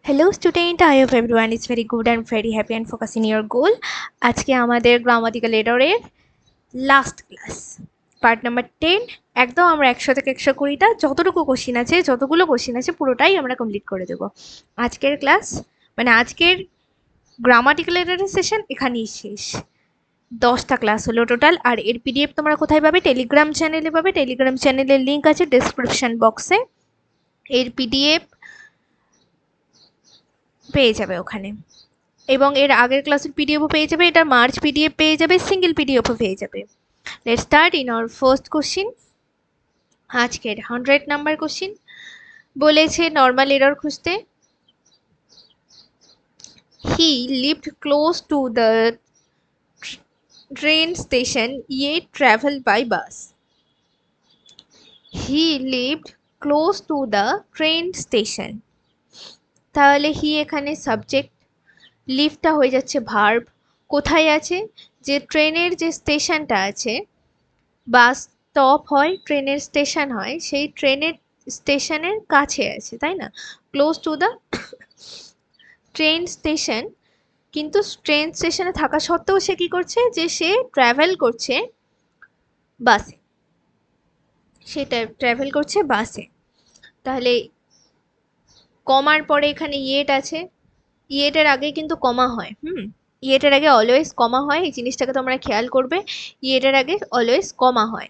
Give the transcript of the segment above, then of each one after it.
Hello student, I hope everyone is very good and very happy and focusing your goal. আজকে আমাদের grammatical এররের last class part number 10। একদম আমরা 100 থেকে 120টা যতটুকু কোশ্চিন আছে, যতগুলো কোশ্চিন আছে পুরোটাই আমরা কমপ্লিট করে দেব। আজকের ক্লাস মানে আজকের গ্রামাটিক্যাল এররের সেশন এখানেই শেষ। 10টা ক্লাস হলো টোটাল। আর এর পিডিএফ তোমরা কোথায় পাবে? টেলিগ্রাম চ্যানেলে পাবে। টেলিগ্রাম চ্যানেলের লিঙ্ক আছে ডেসক্রিপশন বক্সে। এর পিডিএফ পেয়ে যাবে ওখানে, এবং এর আগের ক্লাসের পিডিএফও পেয়ে যাবে। এটা মার্চ পিডিএফ পেয়ে যাবে, সিঙ্গেল পিডিএফও পেয়ে যাবে। Let's start in our first question. আজকের 100 নাম্বার কোশ্চিন বলেছে নর্মাল এরর খুঁজতে। He lived close to the train station yet travel by bus. He lived close to the train station. তাহলে হি এখানে subject, লিভটা হয়ে যাচ্ছে ভার্ব। কোথায় আছে? যে ট্রেনের যে স্টেশনটা আছে, বাস স্টপ হয়, ট্রেনের স্টেশন হয়, সেই ট্রেনের স্টেশনের কাছে আছে, তাই না? Close to the train station. কিন্তু ট্রেন স্টেশনে থাকা সত্ত্বেও সে কি করছে? যে সে ট্রাভেল করছে বাসে, সেটা ট্রাভেল করছে বাসে। তাহলে কমার পরে এখানে ইয়েট আছে, ইয়েটের আগে কিন্তু কমা হয়। ইয়েটের আগে অলওয়েজ কমা হয়, এই জিনিসটাকে তোমরা খেয়াল করবে। ইয়েটের আগে অলওয়েজ কমা হয়।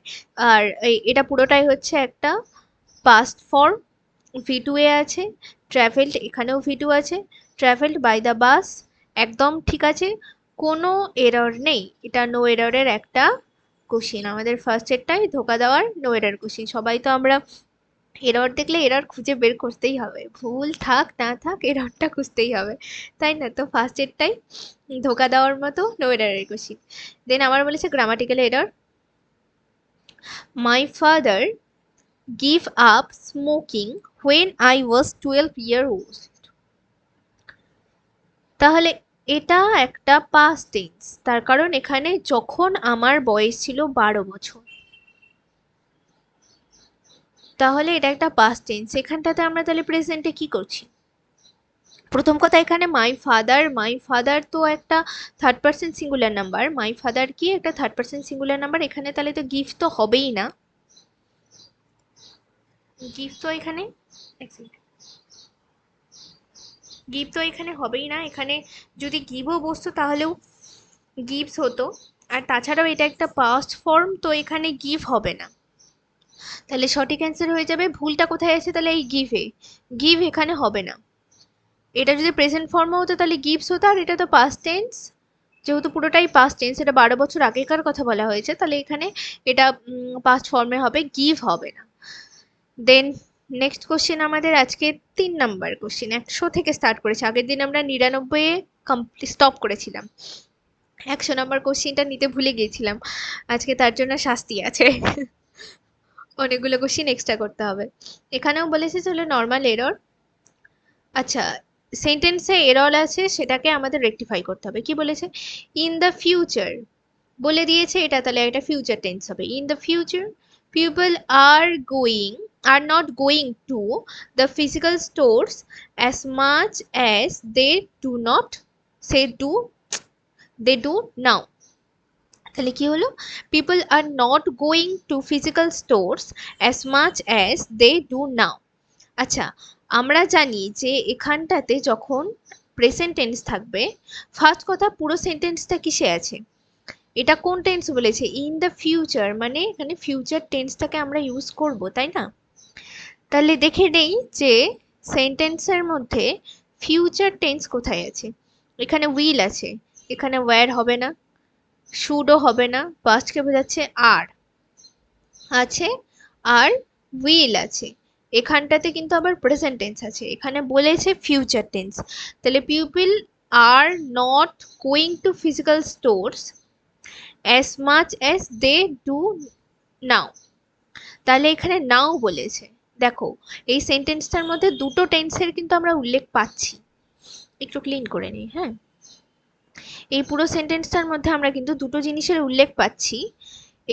আর এটা পুরোটাই হচ্ছে একটা পাস্ট ফর্ম। V2 এ আছে। ট্রাভেলড, এখানেও V2 আছে। ট্রাভেলড বাই দ্য বাস একদম ঠিক আছে, কোনো এরর নেই। এটা নো এররের একটা কোশ্চিন। আমাদের ফার্স্ট এরটাই ধোকা দেওয়ার নো এরর কোশ্চিন। সবাই তো আমরা এরর দেখলে এরর খুঁজে বের করতেই হবে, ভুল থাক না থাক এররটা খুঁজতেই হবে, তাই না? তো ফার্স্ট এরটাই ধোকা দেওয়ার মতো নো এররের কোশ্চিন। দেন আবার বলেছে grammatical error. My father give up smoking when I was 12 years old. তাহলে এটা একটা past tense, তার কারণ এখানে যখন আমার বয়স ছিল 12 বছর। তাহলে এটা একটা past tense। এখানটাতে আমরা তাহলে প্রেজেন্টে কি করছি? প্রথম কথা, এখানে মাই ফাদার তো একটা third person singular number. My father কি একটা থার্ড পার্সন সিঙ্গুলার নাম্বার, এখানে তাহলে তো গিভ তো হবেই না। গিভ তো এখানে গিভ তো এখানে হবেই না। এখানে যদি গিভও বসতো তাহলেও গিভস হতো। আর তাছাড়াও এটা একটা পাস্ট ফর্ম, তো এখানে গিভ হবে না। তাহলে সঠিক অ্যান্সার হয়ে যাবে। ভুলটা কোথায় আছে? তাহলে এই গিভে, গিভ এখানে হবে না। এটা যদি প্রেজেন্ট ফর্মও হতো তাহলে গিভস হতো, আর এটা তো পাস্ট টেন্স, যেহেতু পুরোটাই পাস্ট টেন্স, এটা 12 বছর আগেকার কথা বলা হয়েছে, তাহলে এখানে এটা পাস্ট ফর্মে হবে, গিভ হবে না। দেন নেক্সট কোশ্চেন আমাদের আজকে 3 নাম্বার কোশ্চেন। 100 থেকে স্টার্ট করেছে, আগের দিন আমরা 99 কমপ্লিট স্টপ করেছিলাম। 100 নাম্বার কোশ্চেনটা নিতে ভুলে গিয়েছিলাম, আজকে তার জন্য শাস্তি আছে। অনেকগুলো কোশ্চেন এক্সট্রা করতে হবে। এখানেও বলেছে চলো নর্মাল এরর। আচ্ছা, সেন্টেন্সে এরর আছে, সেটাকে আমাদের রেকটিফাই করতে হবে। কি বলেছে? ইন দ্য ফিউচার বলে দিয়েছে, এটা তাহলে একটা ফিউচার টেন্স হবে। In the future people are not going to the physical stores as much as they do now. তাহলে কি হলো? People are not going to physical stores as much as they do now. আচ্ছা, আমরা জানি যে এখানটাতে যখন প্রেজেন্ট টেন্স থাকবে, ফার্স্ট কথা পুরো সেন্টেন্সটা কিসে আছে? এটা কোন টেন্স বলেছে? ইন দ্য ফিউচার, মানে এখানে ফিউচার টেন্সটাকে আমরা ইউজ করব, তাই না? তাহলে দেখে নেই যে সেন্টেন্সের মধ্যে ফিউচার টেন্স কোথায় আছে। এখানে উইল আছে, এখানে ওয়্যার হবে না, শুডও হবে না, পাস্টকে বোঝাচ্ছে আর আছে, আর উইল আছে। এখানটাতে কিন্তু আবার প্রেজেন্ট টেন্স আছে, এখানে বলেছে ফিউচার টেন্স। তাহলে people are not going to physical stores as much as they do now. তাহলে এখানে নাও বলেছে। দেখো, এই সেন্টেন্সটার মধ্যে দুটো টেন্সের কিন্তু আমরা উল্লেখ পাচ্ছি। একটু ক্লিন করে নিই। হ্যাঁ, এই পুরো সেন্টেন্সটার মধ্যে আমরা কিন্তু দুটো জিনিসের উল্লেখ পাচ্ছি।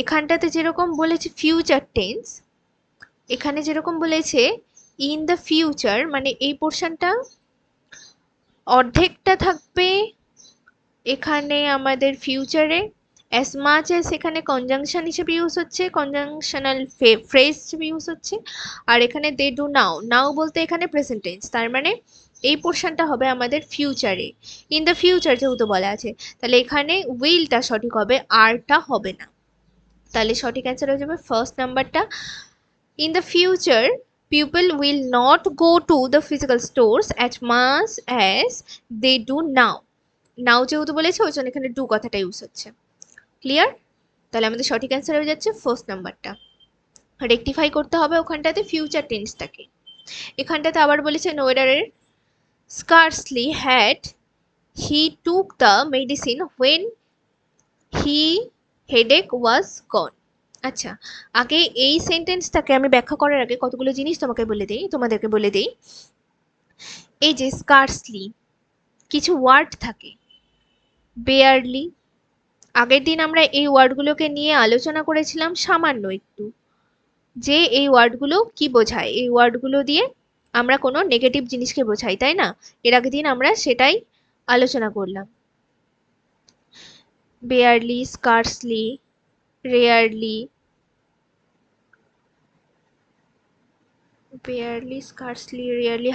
এখানটাতে যেরকম বলেছে ফিউচার টেন্স, এখানে যেরকম বলেছে ইন দ্য ফিউচার, মানে এই পোর্শনটা অর্ধেকটা থাকবে এখানে আমাদের ফিউচারে, অ্যাজ মাচ অ্যাজ এখানে কনজাংশন হিসেবে ইউজ হচ্ছে, কনজাংশনাল ফ্রেজ হিসেবে ইউজ হচ্ছে। আর এখানে দে ডু নাও, নাও বলতে এখানে প্রেজেন্ট টেন্স, তার মানে এই পোর্শনটা হবে আমাদের ফিউচারে, ইন দ্য ফিউচার যেহেতু বলা আছে, তাহলে এখানে উইলটা সঠিক হবে, আরটা হবে না। তাহলে সঠিক অ্যান্সার হয়ে যাবে ফার্স্ট নাম্বারটা। In the future people will not go to the physical stores as much as they do now. নাও যেহেতু বলেছে ওই জন্য এখানে ডু কথাটা ইউজ হচ্ছে। ক্লিয়ার? তাহলে আমাদের সঠিক অ্যান্সার হয়ে যাচ্ছে ফার্স্ট নাম্বারটা। রেকটিফাই করতে হবে ওখানটাতে ফিউচার টেন্সটাকে। এখানটাতে আবার বলেছে নোয়েডারের scarcely had he took the medicine when he headache was gone. আচ্ছা, আগে এই সেন্টেন্সটাকে আমি ব্যাখ্যা করার আগে কতগুলো জিনিস তোমাদেরকে বলে দিই। এই যে স্কার্সলি, কিছু ওয়ার্ড থাকে, বেয়ারলি, আগের দিন আমরা এই ওয়ার্ডগুলোকে নিয়ে আলোচনা করেছিলাম সামান্য একটু, যে এই ওয়ার্ডগুলো কি বোঝায়, এই ওয়ার্ডগুলো দিয়ে আমরা কোনো নেগেটিভ জিনিসকে বোঝাই, তাই না? এর আগের দিন আমরা সেটাই আলোচনা করলাম। বেয়ারলি, স্কার্সলি, রেয়ারলি,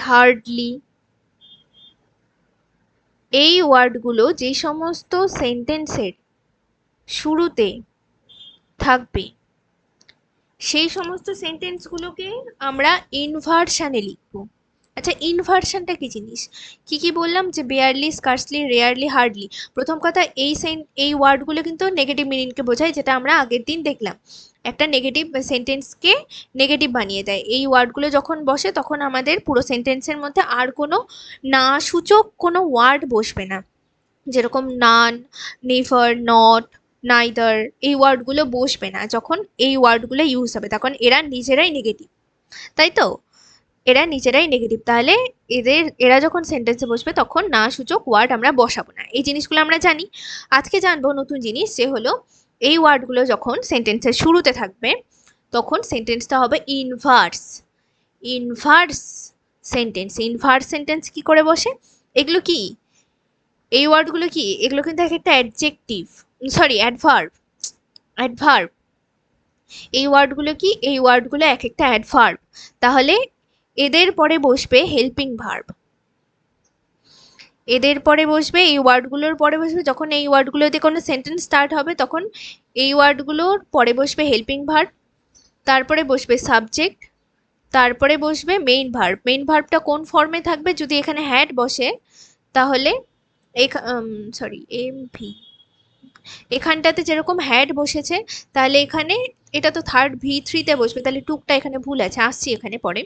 হার্ডলি, এই ওয়ার্ডগুলো যে সমস্ত সেন্টেন্সের শুরুতে থাকবে সেই সমস্ত সেন্টেন্সগুলোকে আমরা ইনভার্সানে লিখব। আচ্ছা, ইনভার্সানটা কি জিনিস? কি বললাম, যে বেয়ারলি, স্কার্সলি, রেয়ারলি, হার্ডলি। প্রথম কথা, এই ওয়ার্ডগুলো কিন্তু নেগেটিভ মিনিংকে বোঝায়, যেটা আমরা আগের দিন দেখলাম। একটা নেগেটিভ সেন্টেন্সকে নেগেটিভ বানিয়ে দেয় এই ওয়ার্ডগুলো যখন বসে, তখন আমাদের পুরো সেন্টেন্সের মধ্যে আর কোনো না সূচক কোনো ওয়ার্ড বসবে না, যেরকম নান, নেভার, নট, নাইদার, এই ওয়ার্ডগুলো বসবে না। যখন এই ওয়ার্ডগুলো ইউজ হবে তখন এরা নিজেরাই নেগেটিভ, তাই তো? এরা নিজেরাই নেগেটিভ, তাহলে এরা যখন সেন্টেন্সে বসবে তখন না সূচক ওয়ার্ড আমরা বসাবো না। এই জিনিসগুলো আমরা জানি। আজকে জানবো নতুন জিনিস, যে হলো এই ওয়ার্ডগুলো যখন সেন্টেন্সের শুরুতে থাকবে তখন সেন্টেন্সটা হবে ইনভার্স। ইনভার্স সেন্টেন্স কি করে বসে? এগুলো কি, এই ওয়ার্ডগুলো কি, এগুলো কিন্তু এক একটা অ্যাডজেক্টিভ, সরি অ্যাডভার্ব। অ্যাডভার্ব, এই ওয়ার্ডগুলো কি, এই ওয়ার্ডগুলো এক একটা অ্যাডভার্ব। তাহলে এদের পরে বসবে হেল্পিং ভার্ব, এদের পরে বসবে, এই ওয়ার্ডগুলোর পরে বসবে, যখন এই ওয়ার্ডগুলোতে কোনো সেন্টেন্স স্টার্ট হবে তখন এই ওয়ার্ডগুলোর পরে বসবে হেল্পিং ভার্ব, তারপরে বসবে সাবজেক্ট, তারপরে বসবে মেইন ভার্ব। মেইন ভার্বটা কোন ফর্মে থাকবে? যদি এখানে হ্যাড বসে তাহলে এখানটাতে যেরকম হ্যাড বসেছে, তাহলে এখানে এটা তো থার্ড V3-তে বসবে, তাহলে টুকটা এখানে ভুল আছে, আসছি এখানে পরে।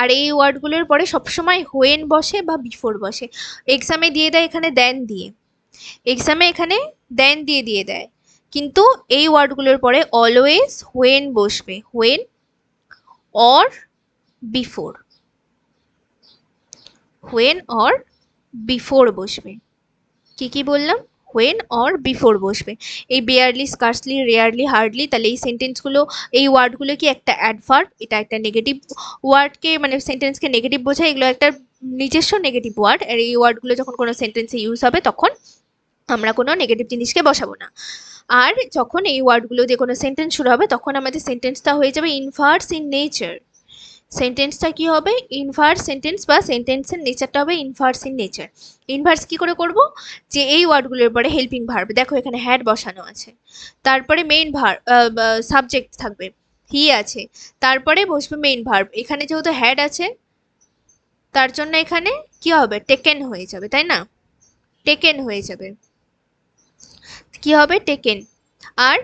আর এই ওয়ার্ডগুলোর পরে সবসময় হোয়েন বসে বা বিফোর বসে। এক্সামে দিয়ে দেয় এখানে দেন দিয়ে, এক্সামে এখানে দেন দিয়ে দেয়, কিন্তু এই ওয়ার্ডগুলোর পরে অলওয়েজ হোয়েন বসবে, when or before, when or before বসবে। কি বললাম? হোয়েন অর বিফোর বসবে। এই বেয়ারলি, স্কার্সলি, রেয়ারলি, হার্ডলি, তাহলে এই সেন্টেন্সগুলো, এই ওয়ার্ডগুলো কি একটা অ্যাডভার্ব, এটা একটা নেগেটিভ ওয়ার্ডকে, মানে সেন্টেন্সকে নেগেটিভ বোঝায়, এগুলো একটা নিজস্ব নেগেটিভ ওয়ার্ড। আর এই ওয়ার্ডগুলো যখন কোনো সেন্টেন্সে ইউজ হবে তখন আমরা কোনো নেগেটিভ জিনিসকে বসাবো না। আর যখন এই ওয়ার্ডগুলো দিয়ে কোনো সেন্টেন্স শুরু হবে তখন আমাদের সেন্টেন্সটা হয়ে যাবে ইনভার্স ইন নেচার। সেন্টেন্সটা কি হবে? ইনভার্স সেন্টেন্স, বা সেন্টেন্সের নেচারটা হবে ইনভার্স ইন নেচার। ইনভার্স কি করে করব? যে এই ওয়ার্ডগুলোর পরে হেল্পিং ভার্ব, দেখো এখানে হ্যাড বসানো আছে, তারপরে মেইন ভার্ব, সাবজেক্ট থাকবে, হি আছে, তারপরে বসবে মেইন ভার্ব। এখানে যেহেতু হ্যাড আছে তার জন্য এখানে কি হবে? টেকেন হয়ে যাবে, তাই না? টেকেন হয়ে যাবে, কি হবে? টেকেন। আর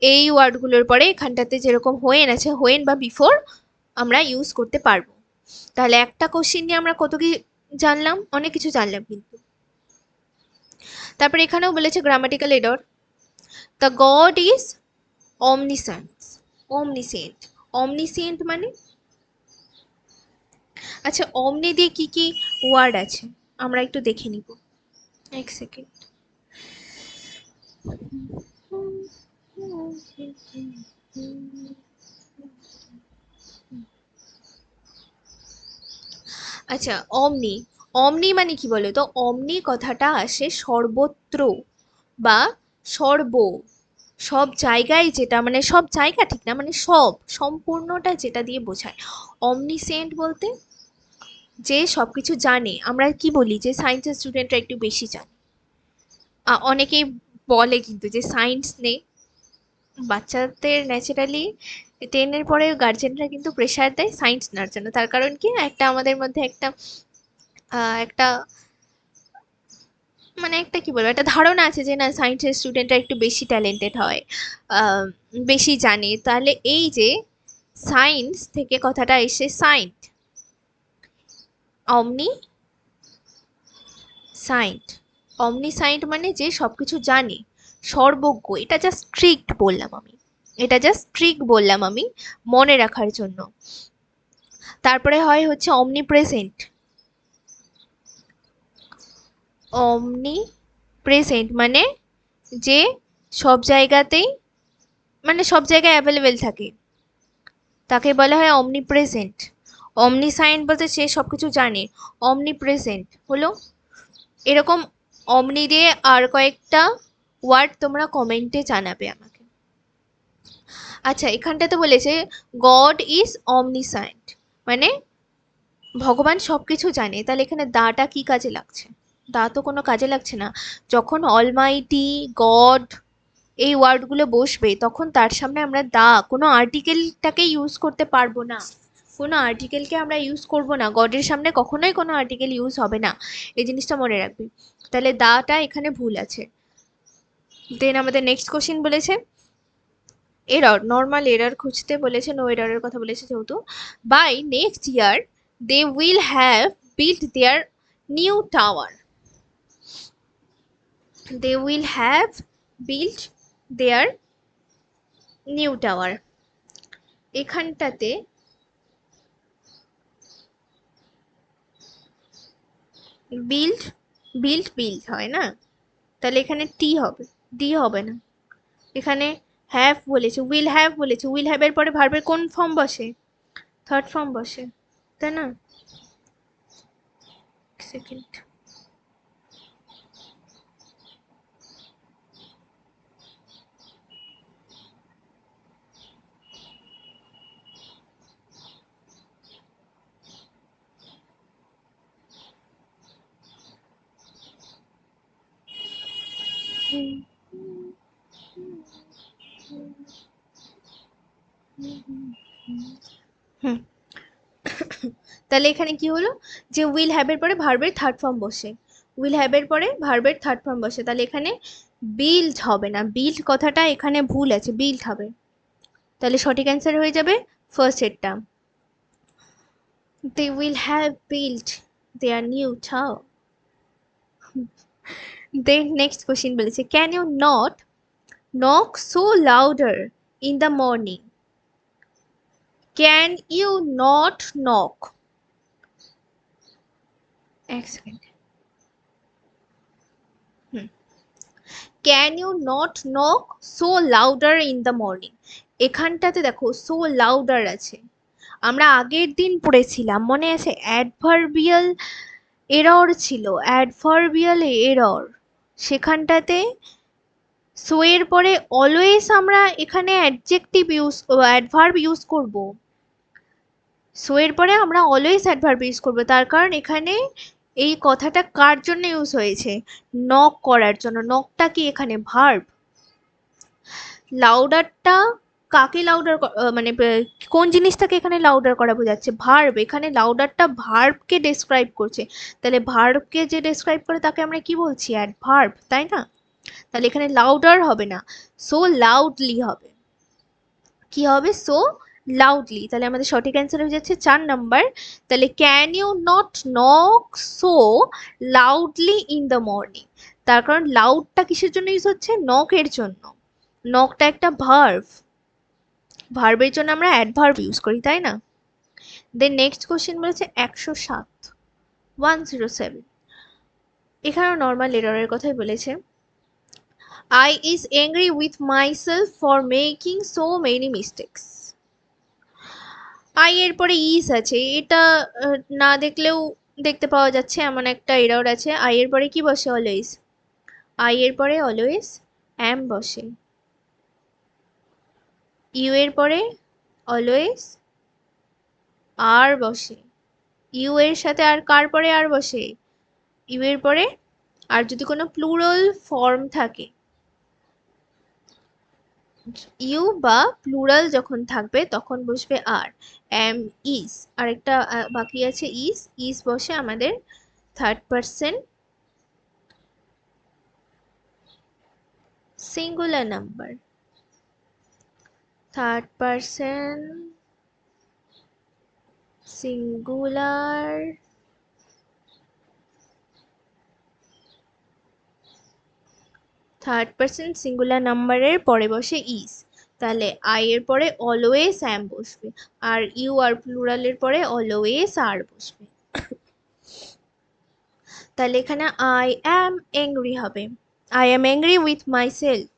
এই ওয়ার্ডগুলোর পরে এখানটাতে যেরকম হোয়েন আছে, হোয়েন বা বিফোর আমরা ইউজ করতে পারবো। তাহলে একটা কোশ্চেন নিয়ে আমরা কত কি জানলাম, অনেক কিছু জানলাম কিন্তু। তারপরে এখানেও বলেছে grammatical error, the God is omniscient. Omniscient, omniscient মানে, আচ্ছা অমনি দিয়ে কি ওয়ার্ড আছে আমরা একটু দেখে নিব, এক সেকেন্ড। আচ্ছা, অমনি, অমনি মানে কি বলো তো? অমনি কথাটা আসে সর্বত্র বা সর্ব, সব জায়গায়, যেটা মানে সব জায়গা ঠিক না, মানে সব সম্পূর্ণটা যেটা দিয়ে বোঝায়। অমনিসেন্ট বলতে যে সবকিছু জানে। আমরা কি বলি যে সায়েন্সের স্টুডেন্টরা একটু বেশি জানে। অনেকেই বলে কিন্তু যে সায়েন্স নেই। বাচ্চাদের ন্যাচারালি 10-এর পরে গার্জেনরা কিন্তু প্রেশার দেয় সায়েন্স নেওয়ার জন্য। তার কারণ কি, একটা আমাদের মধ্যে একটা মানে একটা কি বলবো, একটা ধারণা আছে যে না সায়েন্সের স্টুডেন্টরা একটু বেশি ট্যালেন্টেড হয়, আহ, বেশি জানে। তাহলে এই যে সায়েন্স থেকে কথাটা এসে সাইন্ট, অমনি সাইন্ট। অমনি সাইন্ট মানে যে সবকিছু জানে, সর্বজ্ঞ। এটা জাস্ট স্ট্রিক্ট বললাম আমি, এটা জাস্ট স্ট্রিক্ট বললাম আমি মনে রাখার জন্য। তারপরে হয় হচ্ছে অমনি প্রেজেন্ট। অমনি প্রেজেন্ট মানে যে সব জায়গাতেই, মানে সব জায়গায় অ্যাভেলেবেল থাকে, তাকে বলা হয় অমনি প্রেজেন্ট। অমনিসাইন্ট বলতে সে সবকিছু জানে। অমনি প্রেজেন্ট হলো এরকম। অমনি দিয়ে আর কয়েকটা ওয়ার্ড তোমরা কমেন্টে জানাবে আমাকে। আচ্ছা, এখানটাতে বলেছে গড ইজ অমনিসাইন্ট, মানে ভগবান সবকিছু জানে। তাহলে এখানে দাটা কি কাজে লাগছে? দা তো কোনো কাজে লাগছে না। যখন অলমাইটি, গড এই ওয়ার্ডগুলো বসবে তখন তার সামনে আমরা দা, কোনো আর্টিকেলটাকে ইউজ করতে পারবো না। কোনো আর্টিকেলকে আমরা ইউজ করব না, গডের সামনে কখনোই কোনো আর্টিকেল ইউজ হবে না। এই জিনিসটা মনে রাখবি। তাহলে দাটা এখানে ভুল আছে। দেন আমাদের নেক্সট কোশ্চেন বলেছে এরর, নর্মাল এরর খুঁজতে বলেছে, নো এররের কথা বলেছে যেহেতু। By next year they will have built their new tower. They will have built their new tower. এখানটাতে বিল্ড, বিল্ড হয় না, তাহলে এখানে টি হবে, ডি হবে না। এখানে হ্যাভ বলেছে, উইল হ্যাভ বলেছে, উইল হ্যাভ এর পরে ভার্বের কোন ফর্ম বসে? থার্ড ফর্ম বসে, তাই না? সেকেন্ড। হুম, তাহলে এখানে কি হলো যে উইল হ্যাভ এর পরে ভার্বের থার্ড ফর্ম বসে, উইল হ্যাভ এর পরে ভার্বের থার্ড ফর্ম বসে। তাহলে এখানে বিল্ড হবে না, বিল্ড কথাটা এখানে ভুল আছে, বিল্ড হবে। তাহলে সঠিক অ্যান্সার হয়ে যাবে first এরটা। They will have built their new tower. Then next question বলেছে can you not knock so louder in the morning? Can you not knock? এক second. Can you not knock so louder in the morning. এখানটাতে দেখো so louder আছে, আমরা আগের দিন পড়েছিলাম মনে আছে অ্যাডভার্বিয়াল এরর ছিল, অ্যাডভার্বিয়াল এরর। সেখানটাতে সো এর পরে অলওয়েজ আমরা এখানে অ্যাডজেক্টিভ ইউজ, অ্যাডভার্ব ইউজ করব। সো এর পরে আমরা অলওয়েজ অ্যাডভার্ব ইউজ করব, তার কারণ এখানে এই কথাটা কার জন্য ইউজ হয়েছে? নক করার জন্য। নকটা কি এখানে ভার্ব। লাউডারটা কাকে লাউডার, মানে কোন জিনিসটাকে এখানে লাউডার করা বোঝাচ্ছে? ভার্ব। এখানে লাউডারটা ভার্বকে ডেসক্রাইব করছে, তাহলে ভার্বকে যে ডেসক্রাইব করে তাকে আমরা কি বলছি? অ্যাডভার্ব, তাই না? তাহলে এখানে লাউডার হবে না, সো লাউডলি হবে। কি হবে? So loudly. তাহলে আমাদের সঠিক অ্যান্সার হয়ে যাচ্ছে 4 নাম্বার। তাহলে can you not knock so loudly in the morning, তার কারণ লাউডটা কিসের জন্য ইউজ হচ্ছে? নকের জন্য। নকটা একটা ভার্ব, ভার্বের জন্য আমরা অ্যাডভার্ব ইউজ করি, তাই না? দেন নেক্সট কোশ্চেন বলেছে 107, 107। এখানেও নর্মাল এররের কথাই বলেছে। I is angry with myself for making so many mistakes. I এর পরে ইজ আছে, এটা না দেখলেও দেখতে পাওয়া যাচ্ছে এমন একটা এরর আছে। আই এর পরে কি বসে? অলওয়েজ। আই এর পরে অলওয়েজ অ্যাম বসে। ইউ এর পরে অলওয়েজ আর বসে। ইউ এর সাথে আর কার পরে আর বসে? ইউ এর পরে। আর যদি কোনো প্লুরাল ফর্ম থাকে, ইউ বা প্লুরাল যখন থাকবে তখন বসবে আর। এম, ইজ, আরেকটা বাকি আছে ইজ। ইজ বসে আমাদের third person singular number. Third person singular third person singular নাম্বারের পরে বসে ইজ। তাহলে আই এর পরে অলওয়েজ অ্যাম বসবে, আর ইউ আর প্লুরালের পরে অলওয়েজ আর বসবে। তাহলে এখানে আই অ্যাম অ্যাংরি হবে। I am angry with my self.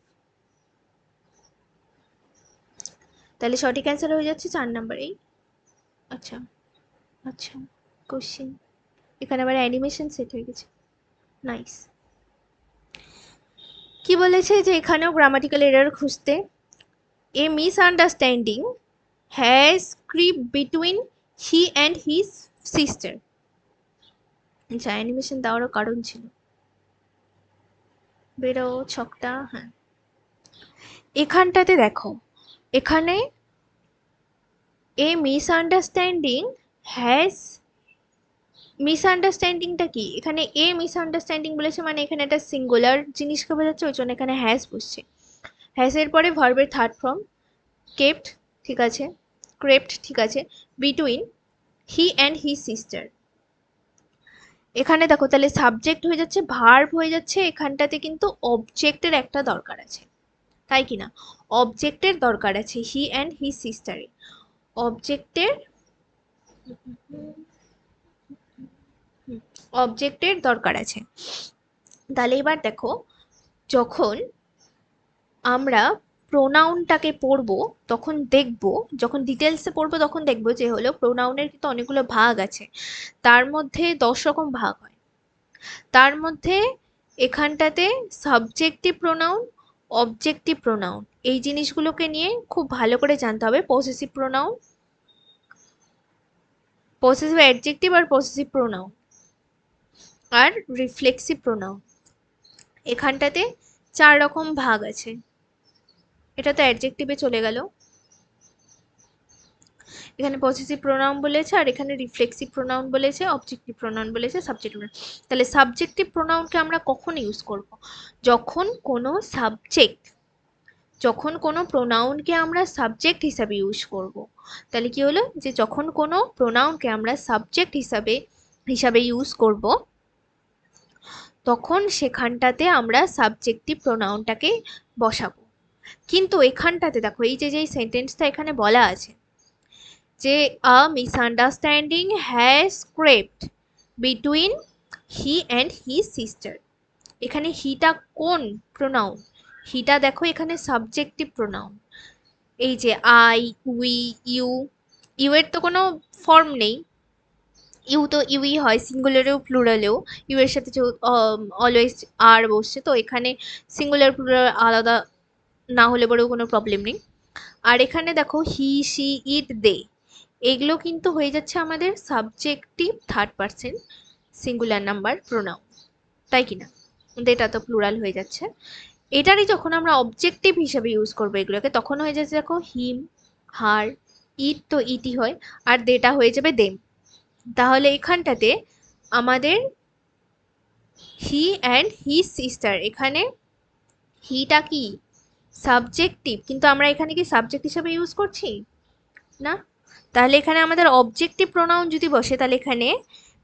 তাহলে সঠিক অ্যান্সার হয়ে যাচ্ছে 4 নাম্বারেই। আচ্ছা আচ্ছা, কোশ্চেন এখানে আবার অ্যানিমেশন সেট হয়ে গেছে। নাইস। কি বলেছে যে এখানেও গ্রামাটিক্যাল এরর খুঁজতে। A misunderstanding has creep between he and his sister. আচ্ছা, অ্যানিমেশন দেওয়ারও কারণ ছিল। বেরো ছকটা, হ্যাঁ। এখানটাতে দেখো, এখানে এ মিসআন্ডারস্ট্যান্ডিং হ্যাজ, মিসআন্ডারস্ট্যান্ডিংটা কি? এখানে এ মিসআন্ডারস্ট্যান্ডিং বলেছে মানে এখানে একটা সিঙ্গুলার জিনিসকে বোঝাচ্ছে, ওই জন্য এখানে হ্যাজ বসছে। হ্যাজের পরে ভার্বের থার্ড ফর্ম কেপ্ট, ঠিক আছে, ক্রেপ্ট, ঠিক আছে, between he and his sister. এখানে দেখো তাহলে সাবজেক্ট হয়ে যাচ্ছে, ভার্ব হয়ে যাচ্ছে, এখানটাতে কিন্তু অবজেক্টের একটা দরকার আছে, তাই কি না? অবজেক্টের দরকার আছে হি অ্যান্ড হিজ সিস্টারে। অবজেক্টের অবজেক্টের দরকার আছে। তাহলে এবার দেখো, যখন আমরা প্রোনাউনটাকে পড়বো তখন দেখবো, যখন ডিটেলসে পড়বো তখন দেখবো যে হলো প্রোনাউনের কিন্তু অনেকগুলো ভাগ আছে। তার মধ্যে 10 রকম ভাগ হয়। তার মধ্যে এখানটাতে সাবজেক্টিভ প্রোনাউন, অবজেক্টিভ প্রোনাউন, এই জিনিসগুলোকে নিয়ে খুব ভালো করে জানতে হবে। পসেসিভ প্রোনাউন, পসেসিভ অ্যাডজেক্টিভ আর পসেসিভ প্রোনাউন, আর রিফ্লেক্সিভ প্রোনাউন, এখানটাতে 4 রকম ভাগ আছে। এটা তো অ্যাডজেক্টিভে চলে গেল। এখানে পসেসিভ প্রোনাউন বলেছে, আর এখানে রিফ্লেক্সিভ প্রোনাউন বলেছে, অবজেক্টিভ প্রোনাউন বলেছে, সাবজেক্টিভ প্রোনাউন। তাহলে সাবজেক্টিভ প্রোনাউনকে আমরা কখন ইউজ করব? যখন কোনো সাবজেক্ট, যখন কোনো প্রোনাউনকে আমরা সাবজেক্ট হিসাবে ইউজ করব। তাহলে কি হলো যে যখন কোনো প্রোনাউনকে আমরা সাবজেক্ট হিসাবে ইউজ করব, তখন সেখানটাতে আমরা সাবজেক্টিভ প্রোনাউনটাকে বসাবো। কিন্তু এখানটাতে দেখো, এই যে যেই সেন্টেন্সটা এখানে বলা আছে যে a misunderstanding has crept between he and his sister. এখানে হিটা কোন প্রোনাউন? হিটা দেখো এখানে সাবজেক্টিভ প্রোনাউন। এই যে আই, উই, ইউ, ইউ এর তো কোনো ফর্ম নেই। ইউ তো ইউই হয় সিঙ্গুলারেও প্লুরালেও। ইউ এর সাথে অলওয়েজ আর বসছে, তো এখানে সিঙ্গুলার প্লুরাল আলাদা না হলে বড়ও কোনো প্রবলেম নেই। আর এখানে দেখো হি, সি, ইট, দে, এগুলো কিন্তু হয়ে যাচ্ছে আমাদের subjective third person singular number pronoun, তাই কি না? এটা তো প্লুরাল হয়ে যাচ্ছে। এটারই যখন আমরা অবজেক্টিভ হিসেবে ইউজ করবো এগুলোকে, তখন হয়ে যাচ্ছে দেখো হিম, হার, ইট তো ইটি হয়, আর দেটা হয়ে যাবে দেম। তাহলে এখানটাতে আমাদের হি অ্যান্ড হিজ সিস্টার, এখানে হিটা কি সাবজেক্টিভ, কিন্তু আমরা এখানে কি সাবজেক্ট হিসেবে ইউজ করছি না। তাহলে এখানে আমাদের অবজেক্টিভ প্রোনাউন যদি বসে, তাহলে এখানে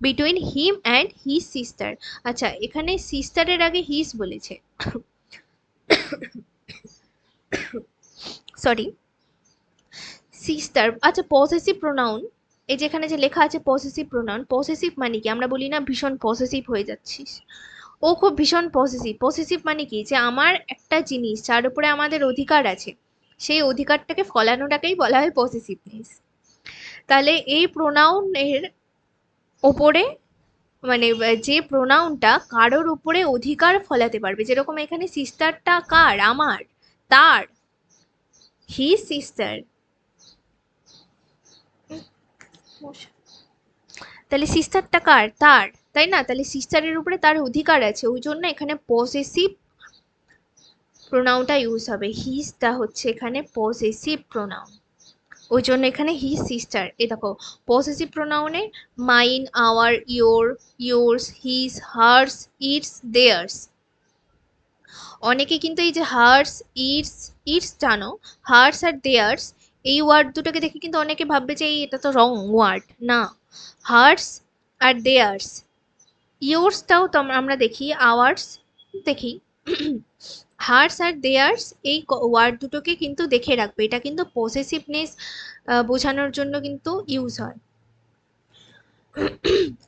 between him and his sister. আচ্ছা, এখানে সিস্টারের আগে হিজ বলেছে, সরি, সিস্টার। আচ্ছা, পসেসিভ প্রোনাউন, এই যেখানে যে লেখা আছে পসেসিভ প্রোনাউন, পসেসিভ মানে কি? আমরা বলি না ভীষণ পসেসিভ হয়ে যাচ্ছিস, ও খুব ভীষণ পসেসিভ। পসেসিভ মানে কি? যে আমার একটা জিনিস যার উপরে আমাদের অধিকার আছে, সেই অধিকারটাকে ফলানোটাকেই বলা হয় পসেসিভনেস। তাহলে এই প্রোনাউনের ওপরে মানে যে প্রোনাউনটা কারোর উপরে অধিকার ফলাতে পারবে, যেরকম এখানে সিস্টারটা কার, আমার, তার, হি সিস্টার, তাহলে সিস্টারটা কার, তার, তাই না? তাহলে সিস্টারের উপরে তার অধিকার আছে, ওই জন্য এখানে পসেসিভ প্রোনাউনটা ইউজ হবে। হিজটা হচ্ছে এখানে পসেসিভ প্রোনাউন, ওই জন্য এখানে হি সিস্টার। এ দেখো পসেসিভ প্রোনাউনে mine, our, your, yours, his, hers, its, theirs. অনেকে কিন্তু এই যে হার্স, ইটস, ইটস জানো, হার্স আর দেয়ার্স এই ওয়ার্ড দুটোকে দেখে কিন্তু অনেকে ভাববে যে এটা তো রং ওয়ার্ড। না, হার্স আর দেয়ার্স, ইয়োর্সটাও তো আমরা দেখি, আওয়ার্স দেখি, হার্স আর দেয়ার্স এই ওয়ার্ড দুটোকে কিন্তু দেখে রাখবে, এটা কিন্তু পসেসিভনেস বোঝানোর জন্য কিন্তু ইউজ হয়।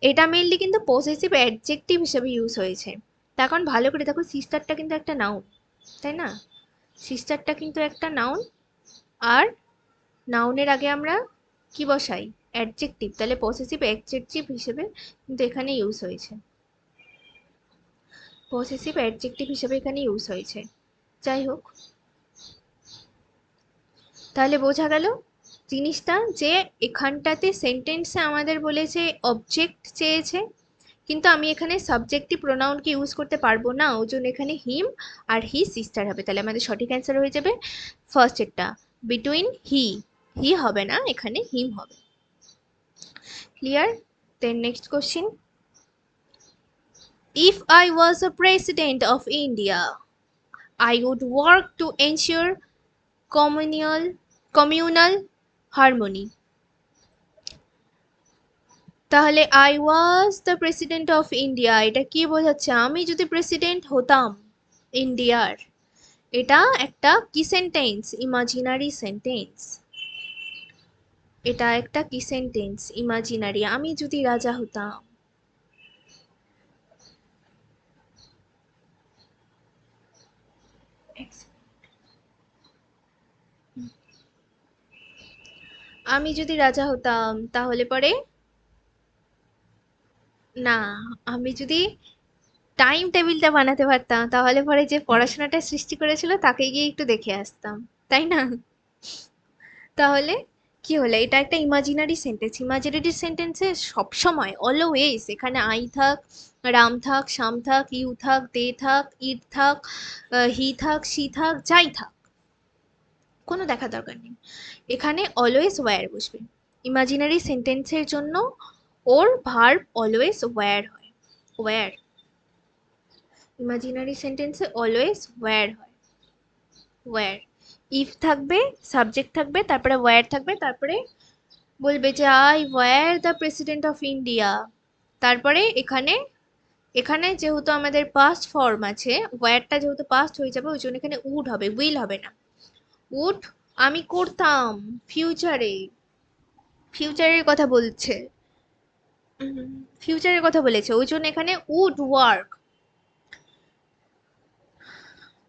এটা মেইনলি কিন্তু পসেসিভ অ্যাডজেক্টিভ হিসেবে ইউজ হয়েছে। তার কারণ ভালো করে দেখো, সিস্টারটা কিন্তু একটা নাউন, তাই না? সিস্টারটা কিন্তু একটা নাউন, আর নাউনের আগে আমরা কি বসাই, অ্যাডজেক্টিভ, তাহলে পসেসিভ অ্যাডজেক্টিভ হিসেবে কিন্তু এখানে ইউজ হয়েছে, পসেসিভ অ্যাডজেক্টিভ হিসেবে এখানে ইউজ হয়েছে। যাই হোক, তাহলে বোঝা গেল জিনিসটা, যে এখানটাতে সেন্টেন্সে আমাদের বলেছে অবজেক্ট চেয়েছে, কিন্তু আমি এখানে সাবজেক্টিভ প্রোনাউনকে ইউজ করতে পারবো না, ওই জন্য এখানে হিম আর হি সিস্টার হবে। তাহলে আমাদের সঠিক অ্যান্সার হয়ে যাবে ফার্স্ট এরটা, বিটুইন হি, হি হবে না, এখানে হিম হবে। Clear? Then next question, if I was a president of India, I would work to ensure communal harmony. তাহলে I was the president of India, এটা কি বোঝাচ্ছে? আমি যদি প্রেসিডেন্ট হতাম ইন্ডিয়ার, এটা একটা কি সেন্টেন্স? Imaginary sentence. এটা একটা কি সেন্টেন্স? ইমাজিনারি। আমি যদি রাজা হতাম, আমি যদি রাজা হতাম তাহলে পরে, না, আমি যদি টাইম টেবিলটা বানাতে পারতাম তাহলে পরে যে পড়াশোনাটা সৃষ্টি করেছিল তাকে গিয়ে একটু দেখে আসতাম, তাই না? তাহলে কি হলো? এটা একটা ইমাজিনারি সেন্টেন্স। ইমাজিনারি সেন্টেন্সে সবসময় অলওয়েজ এখানে আই থাক, রাম থাক, শ্যাম থাক, ইউ থাক, দে থাক, ইট থাক, হি থাক, সি থাক, যাই থাক, কোনো দেখা দরকার নেই, এখানে অলওয়েজ ওয়্যার বসবে। ইমাজিনারি সেন্টেন্সের জন্য ওর ভার্ব অলওয়েজ ওয়্যার হয়, ওয়্যার। ইমাজিনারি সেন্টেন্সে অলওয়েজ ওয়্যার হয়, ওয়্যার। ইফ থাকবে, সাবজেক্ট থাকবে, তারপরে ওয়্যার থাকবে, তারপরে বলবে যে I were the president of India. তারপরে এখানে, এখানে যেহেতু আমাদের পাস্ট ফর্ম আছে, ওয়্যারটা যেহেতু পাস্ট হয়ে যাবে, ওই জন্য এখানে উড হবে, উইল হবে না। উড আমি করতাম, ফিউচারে, ফিউচারের কথা বলছে, ফিউচারের কথা বলেছে, ওই জন্য এখানে উড ওয়ার্ক,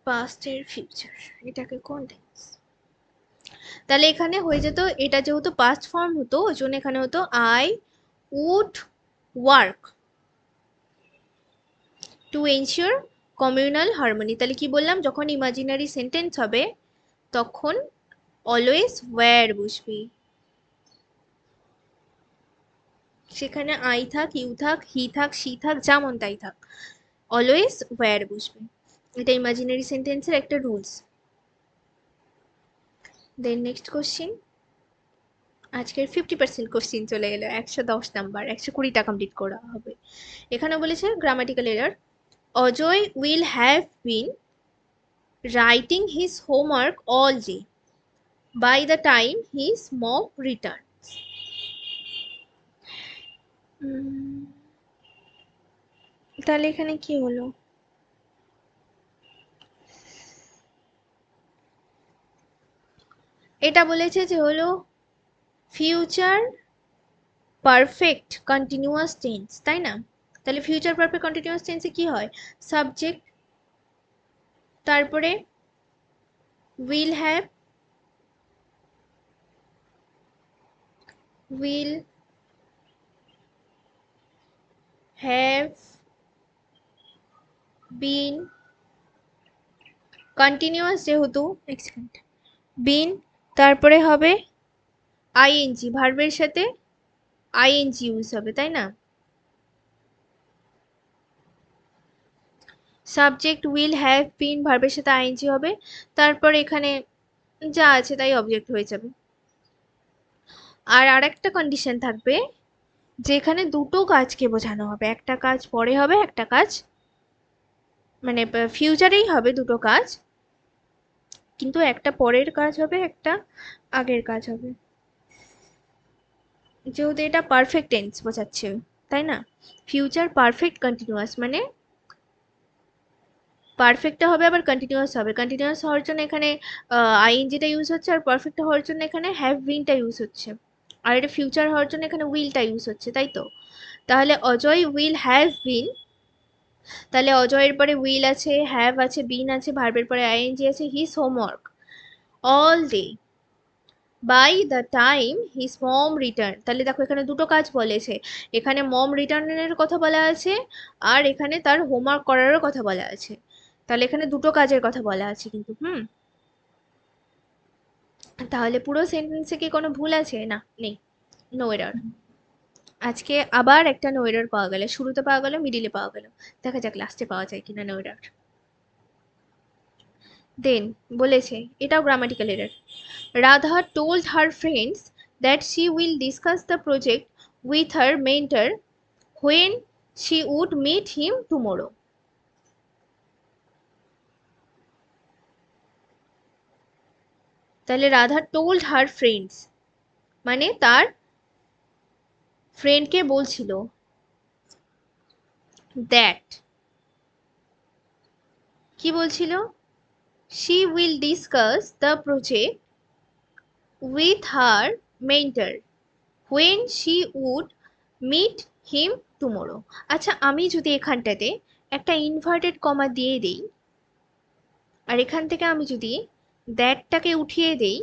পাস্টের ফিউচার, এটাকে কোন টেন্স? তাহলে এখানে হয়ে যেত, এটা যেহেতু পাস্ট ফর্ম হতো ওই জন্য এখানে হতো I would work to ensure communal harmony. তাহলে কি বললাম, যখন ইমাজিনারি সেন্টেন্স হবে তখন অলওয়েজ ওয়্যার বসবি, সেখানে আই থাক, ইউ থাক, হি থাক, সি থাক, যেমন তাই থাক, অলওয়েজ ওয়্যার বসবে। এটা ইমাজিনারি সেন্টেন্সের একটা রুলস। দেন নেক্সট কোশ্চিন, আজকের 50% কোশ্চিন চলে এলো, 110 নাম্বার, 120টা কমপ্লিট করা হবে। এখানে বলেছে grammatical error, Ajay will have been writing his homework all day by the time his mom returns. তাহলে এখানে কি হলো? এটা বলেছে যে হলো ফিউচার পারফেক্ট কন্টিনিউয়াস টেন্স, তাই না? তাহলে ফিউচার পারফেক্ট কন্টিনিউয়াস টেন্সে কি হয়? সাবজেক্ট, তারপরে will have, will have bin continuous যেহেতু এক্সেলেন্ট বিন তারপরে হবে আইএনজি ভার্বের সাথে আইএনজি ইউজ হবে তাই না সাবজেক্ট উইল হ্যাভ বিন ভার্বের সাথে আইএনজি হবে তারপর এখানে যা আছে তাই অবজেক্ট হয়ে যাবে আর আরেকটা কন্ডিশন থাকবে যেখানে দুটো কাজকে বোঝানো হবে একটা কাজ পরে হবে একটা কাজ মানে ফিউচারেই হবে দুটো কাজ কিন্তু একটা পরের কাজ হবে একটা আগের কাজ হবে যেহেতু এটা পারফেক্ট টেন্স বোঝাচ্ছে তাই না ফিউচার পারফেক্ট কন্টিনিউয়াস মানে পারফেক্টটা হবে আবার কন্টিনিউয়াস হবে কন্টিনিউয়াস হওয়ার জন্য এখানে আইএনজিটা ইউজ হচ্ছে আর পারফেক্ট হওয়ার জন্য এখানে হ্যাভ বিনটা ইউজ হচ্ছে আর এটা ফিউচার হওয়ার জন্য এখানে উইলটা ইউজ হচ্ছে তাই তো তাহলে অজয় উইল হ্যাভ বিন তাহলে অজয়ের পরে উইল আছে হ্যাভ আছে বিন আছে ভার্বের পরে আইএনজি আছে his homework all day by the time his mom return তাহলে দেখো এখানে দুটো কাজ বলেছে এখানে মম রিটার্নের কথা বলা আছে আর এখানে তার হোমওয়ার্ক করারও কথা বলা আছে তাহলে এখানে দুটো কাজের কথা বলা আছে কিন্তু তাহলে পুরো সেন্টেন্সে কি কোনো ভুল আছে না নেই নো এরর আজকে আবার একটা নো এরর পাওয়া গেল শুরুতে পাওয়া গেল মিডিলে পাওয়া গেল দেখা যাক লাস্টে পাওয়া যায় কিনা নো এরর দেন বলেছে এটাও grammatical error Radha told her friends that she will discuss the project with her mentor when she would meet him tomorrow তাহলে রাধা টোল্ড হার ফ্রেন্ডস মানে তার ফ্রেন্ডকে বলছিল দ্যাট কি বলছিল she will discuss the project with her mentor when she would meet him tomorrow আচ্ছা আমি যদি এখানটাতে একটা ইনভার্টেড কমা দিয়ে দেই আর এখান থেকে আমি যদি দ্যাটটাকে উঠিয়ে দেই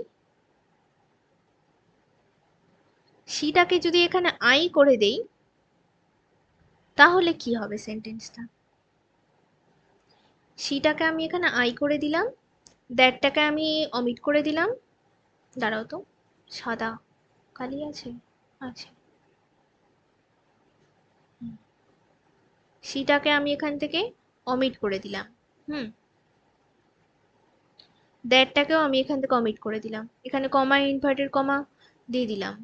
সিটাকে যদি এখানে আই করে দেই তাহলে কি হবে সেন্টেন্সটা সিটাকে আমি এখানে আই করে দিলাম দ্যাটটাকে আমি অমিট করে দিলাম দাঁড়াও তো সাদা কালি আছে আছে সিটাকে আমি এখান থেকে অমিট করে দিলাম হুম দ্যাটটাকেও আমি এখান থেকে অমিট করে দিলাম এখানে কমা ইনভার্টেড কমা দিয়ে দিলাম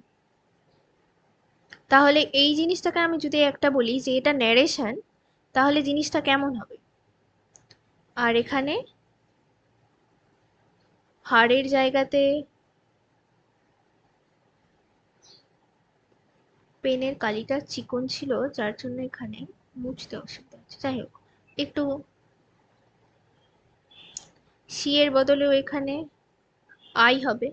তাহলে এই জিনিসটাকে আমি যদি একটা বলি যে এটা ন্যারেশন তাহলে জিনিসটা কেমন হবে আর এখানে হাড়ের জায়গাতে পেনের কালিটা চিকন ছিল যার জন্য এখানে মুছতে অসুবিধা হচ্ছে যাই হোক একটু সি এর বদলেও এখানে আই হবে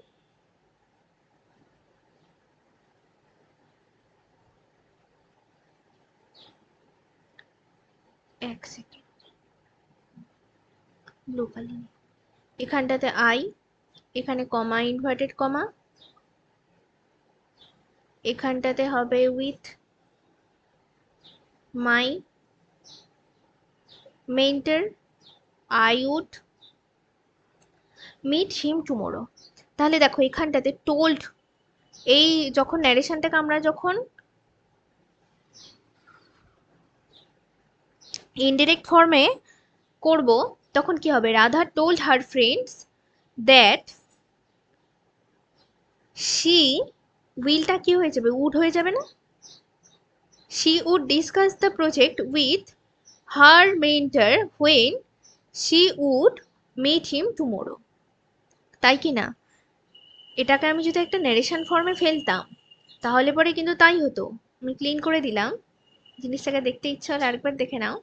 এক সেকেন্ড ব্লু কালি এখানটাতে আই এখানে কমা ইনভার্টেড কমা এখানটাতে হবে with my mentor I would meet him tomorrow তাহলে দেখো এখানটাতে টোল্ড এই যখন ন্যারেশনটাকে আমরা যখন ইনডিরেক্ট ফর্মে করব তখন কি হবে Radha told her friends that she উইলটা কি হয়ে যাবে উড হয়ে যাবে না she would discuss the project with her mentor when she would meet him tomorrow তাই কি না এটাকে আমি যদি একটা ন্যারেশন ফর্মে ফেলতাম তাহলে পরে কিন্তু তাই হতো আমি ক্লিন করে দিলাম জিনিসটাকে দেখতে ইচ্ছা হলে আরেকবার দেখে নাও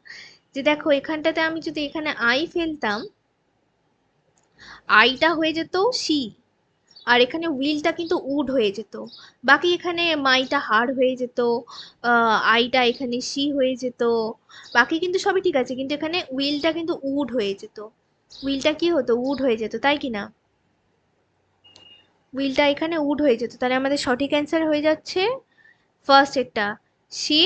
যে দেখো এখানটাতে আমি যদি এখানে আই ফেলতাম আইটা হয়ে যেত সি আর এখানে উইলটা কিন্তু উড হয়ে যেত বাকি এখানে মাইটা হাড় হয়ে যেত আইটা এখানে সি হয়ে যেত বাকি কিন্তু সবই ঠিক আছে কিন্তু এখানে উইলটা কিন্তু উড হয়ে যেত উইলটা কি হতো উড হয়ে যেত তাই কি না উইলটা এখানে উড হয়ে যেত তাহলে আমাদের সঠিক অ্যান্সার হয়ে যাচ্ছে ফার্স্ট এরটা she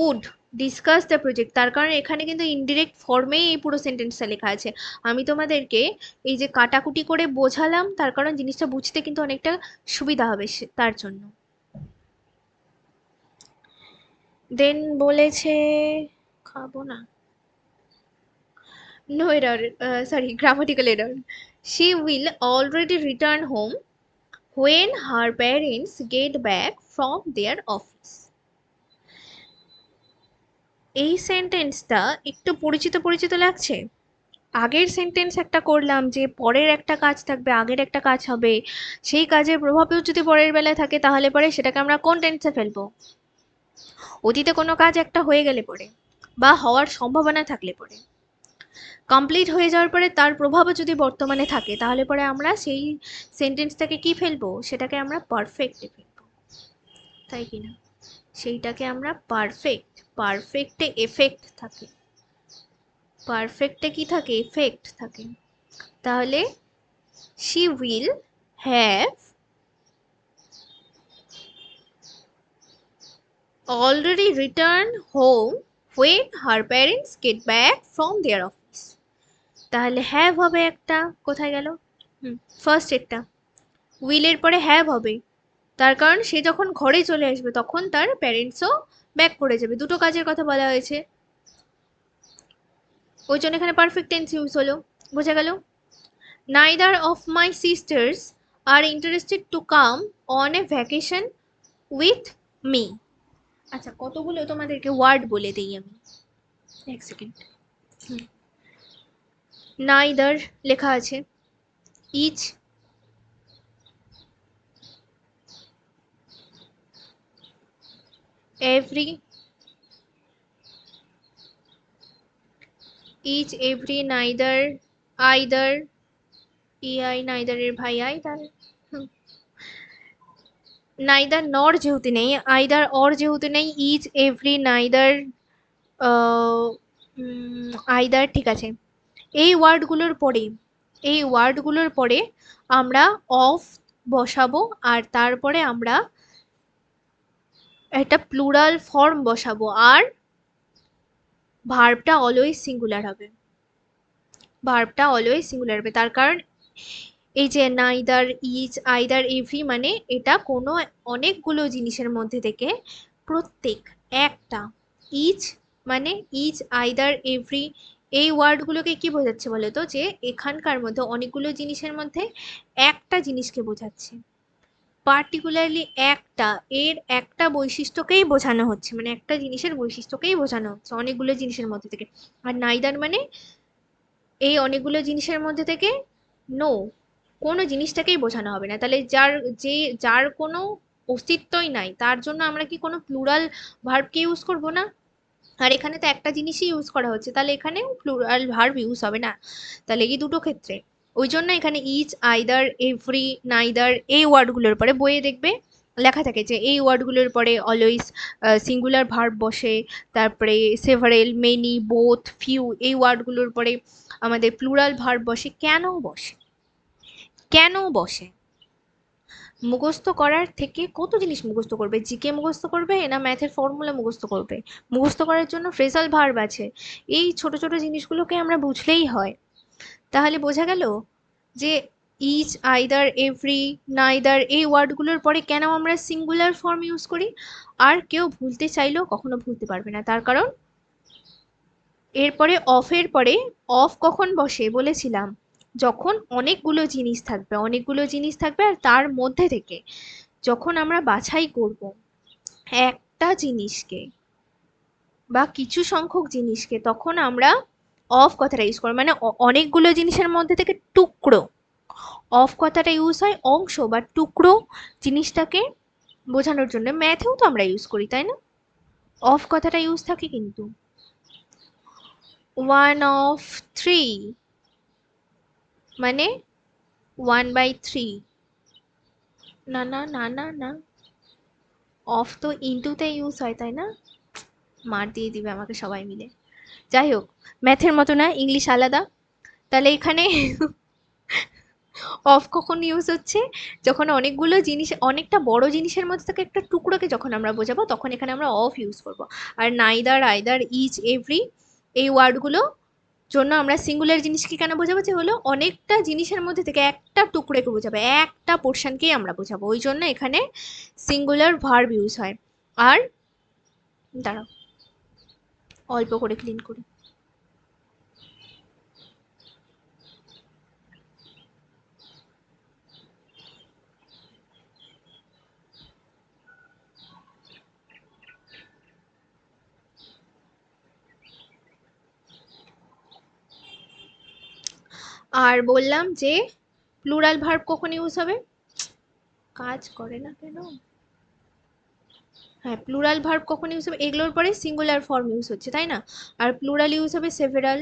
would discuss the project, তার কারণ এখানে কিন্তু ইনডিরেক্ট ফর্মেই এই পুরো সেন্টেন্সটা লেখা আছে। আমি তোমাদেরকে এই যে কাটাকুটি করে বোঝালাম, তার কারণ জিনিসটা বুঝতে কিন্তু অনেকটা সুবিধা হবে তার জন্য। দেন বলেছে, খাবো না, no error, sorry, grammatical error. She will already return home when her parents get back from their office। এই সেন্টেন্সটা একটু পরিচিত পরিচিত লাগছে। আগের সেন্টেন্স একটা করলাম যে পরের একটা কাজ থাকবে, আগের একটা কাজ হবে, সেই কাজের প্রভাবেও যদি পরের বেলায় থাকে তাহলে পরে সেটাকে আমরা কোন টেন্সে ফেলবো? অতীতে কোনো কাজ একটা হয়ে গেলে পরে, বা হওয়ার সম্ভাবনা থাকলে পরে, কমপ্লিট হয়ে যাওয়ার পরে তার প্রভাবও যদি বর্তমানে থাকে তাহলে পরে আমরা সেই সেন্টেন্সটাকে কি ফেলবো? সেটাকে আমরা পারফেক্টে ফেলবো, তাই কি না? সেইটাকে আমরা পারফেক্ট, পারফেক্টে এফেক্ট থাকে, পারফেক্টে কি থাকে? এফেক্ট থাকে। তাহলে she will have already returned home when her parents get back from their office। তাহলে হ্যাভ হবে একটা, কোথায় গেল? ফার্স্ট একটা উইল এর পরে হ্যাভ হবে, তার কারণ সে যখন ঘরে চলে আসবে তখন তার প্যারেন্টসও ব্যাক করে যাবে, দুটো কাজের কথা বলা হয়েছে, ওই জন্য এখানে পারফেক্ট টেন্স ইউজ হলো। বোঝা গেল? neither of my sisters are interested to come on a vacation with me। আচ্ছা, কতগুলো তোমাদেরকে ওয়ার্ড বলে দিই আমি, এক সেকেন্ড। নাইদার লেখা আছে, each, every, each, every, neither, either, ইআই নাইদারের ভাই আইদার, নাইদার নর যেহেতু নেই, আইদার অর যেহেতু নেই, ইচ, এভরি, নাইদার, আইদার, ঠিক আছে। এই ওয়ার্ডগুলোর পরে, এই ওয়ার্ডগুলোর পরে আমরা অফ বসাবো, আর তারপরে আমরা একটা প্লুরাল ফর্ম বসাবো, আর ভার্বটা অলওয়েজ সিঙ্গুলার হবে, ভার্বটা অলওয়েজ সিঙ্গুলার হবে। তার কারণ এই যে নাইদার, ইচ, আইদার, এভরি মানে এটা কোনো অনেকগুলো জিনিসের মধ্যে থেকে প্রত্যেক একটা, ইচ মানে ইচ, আইদার, এভরি, এই ওয়ার্ডগুলোকে কি বোঝাচ্ছে বলো তো? যে এখানকার মধ্যে অনেকগুলো জিনিসের মধ্যে একটা জিনিসকে বোঝাচ্ছে, পার্টিকুলারলি একটা, এর একটা বৈশিষ্ট্যকেই বোঝানো হচ্ছে, মানে একটা জিনিসের বৈশিষ্ট্যকেই বোঝানো হচ্ছে অনেকগুলো জিনিসের মধ্যে থেকে। আর নাইদার মানে এই অনেকগুলো জিনিসের মধ্যে থেকে নো, কোনো জিনিসটাকেই বোঝানো হবে না। তাহলে যার, যে যার কোনো অস্তিত্বই নাই তার জন্য আমরা কি কোনো প্লুরাল ভার্বকে ইউজ করব না? আর এখানে তো একটা জিনিসই ইউজ করা হচ্ছে, তাহলে এখানে প্লুরাল ভার্ব ইউজ হবে না, তাহলে এই দুটো ক্ষেত্রে। ওই জন্য এখানে ইচ, আইদার, এভরি, নাইদার এই ওয়ার্ডগুলোর পরে বইয়ে দেখবে লেখা থাকে যে এই ওয়ার্ডগুলোর পরে অলওয়েজ সিঙ্গুলার ভার্ব বসে, তারপরে সেভারেল, মেনি, বোথ, ফিউ এই ওয়ার্ডগুলোর পরে আমাদের প্লুরাল ভার্ব বসে। কেন বসে? কেন বসে? মুখস্থ করার থেকে কত জিনিস মুখস্থ করবে? জিকে মুখস্থ করবে না ম্যাথের ফর্মুলা মুখস্থ করবে? মুখস্থ করার জন্য ফ্রেজাল ভার্ব আছে, এই ছোট ছোট জিনিসগুলোকে আমরা বুঝলেই হয়। তাহলে বোঝা গেল যে ইচ, আইদার, এভরি, নাইদার এই ওয়ার্ডগুলোর পরে কেন আমরা সিঙ্গুলার ফর্ম ইউজ করি। আর কেউ ভুলতে চাইলেও কখনো ভুলতে পারবে না, তার কারণ এরপরে অফের পরে অফ কখন বসে বলেছিলাম? যখন অনেকগুলো জিনিস থাকবে, অনেকগুলো জিনিস থাকবে আর তার মধ্যে থেকে যখন আমরা বাছাই করব একটা জিনিসকে বা কিছু সংখ্যক জিনিসকে, তখন আমরা অফ কথাটা ইউজ করব। মানে অনেকগুলো জিনিসের মধ্যে থেকে টুকরো, অফ কথাটা ইউজ হয় অংশ বা টুকরো জিনিসটাকে বোঝানোর জন্য। ম্যাথেও তো আমরা ইউজ করি, তাই না? অফ কথাটা ইউজ থাকে কিন্তু। 1/3 মানে 1/3। না না না না না, অফ তো ইনটুতে ইউজ হয়, তাই না? মার দিয়ে দিবে আমাকে সবাই মিলে। যাই হোক, ম্যাথের মতো না, ইংলিশ আলাদা। তাহলে এখানে অফ কখন ইউজ হচ্ছে? যখন অনেকগুলো জিনিস, অনেকটা বড় জিনিসের মধ্যে থেকে একটা টুকরোকে যখন আমরা বোঝাবো তখন এখানে আমরা অফ ইউজ করব। আর নাইদার, আইদার, ইচ, এভরি এই ওয়ার্ডগুলো জন্য আমরা সিঙ্গুলার জিনিসকে কেন বোঝাবো, যে হলো অনেকটা জিনিসের মধ্যে থেকে একটা টুকরোকে বোঝাবো, একটা পোর্শনকেই আমরা বোঝাবো, ওই জন্য এখানে সিঙ্গুলার ভার্ব ইউজ হয়। আর দাঁড়াও অল্প করে ক্লিন করি। আর বললাম যে প্লুরাল ভার্ব কখন ইউজ হবে, কাজ করে না কেন? হ্যাঁ, প্লুরাল ভার্ব কখন ইউজ হবে, এগুলোর পরে সিঙ্গুলার ফর্ম ইউজ হচ্ছে তাই না? আর প্লুরাল ইউজ হবে several,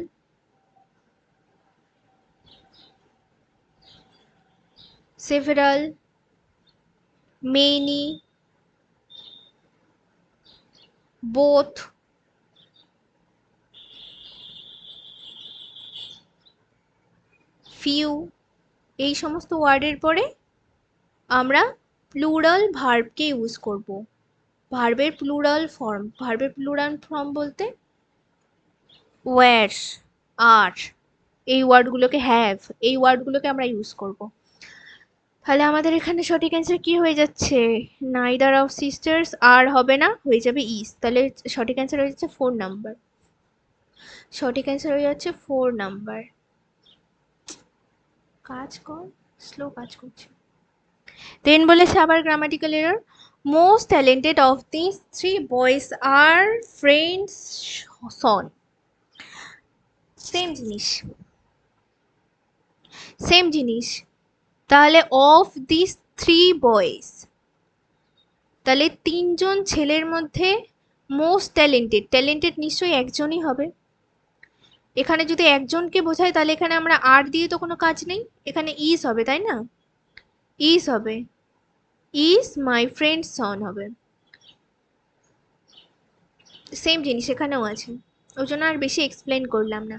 several, many, both, few, এই সমস্ত ওয়ার্ডের পরে আমরা প্লুরাল ভার্বকে ইউজ করব। ভার্বের প্লুরাল ফর্ম, ভার্বের প্লুরাল ফর্ম বলতে ওয়্যার, আর, এই ওয়ার্ডগুলোকে হ্যাভ, এই ওয়ার্ডগুলোকে আমরা ইউজ করব। তাহলে আমাদের এখানে সঠিক অ্যান্সার কি হয়ে যাচ্ছে, নাইদার অফ সিস্টার্স আর হবে না, হয়ে যাবে ইস। তাহলে সঠিক অ্যান্সার হয়ে যাচ্ছে 4 নাম্বার, সঠিক অ্যান্সার হয়ে যাচ্ছে 4 নাম্বার। কাজ কর, স্লো কাজ করছে। দেন বলেছে আবার grammatical error, most talented of this three boys are friends son. Same জিনিস, সেম জিনিস। তাহলে অফ দিস থ্রি বয়েজ, তাহলে তিনজন ছেলের মধ্যে মোস্ট ট্যালেন্টেড, ট্যালেন্টেড নিশ্চয়ই একজনই হবে। এখানে যদি একজনকে বোঝায় তাহলে এখানে আমরা আর দিয়ে তো কোনো কাজ নেই, এখানে ইজ হবে তাই না, ইজ হবে, ইজ মাই ফ্রেন্ড সন হবে। সেম জিনিস এখানেও আছে, ওই জন্য আর বেশি এক্সপ্লেন করলাম না।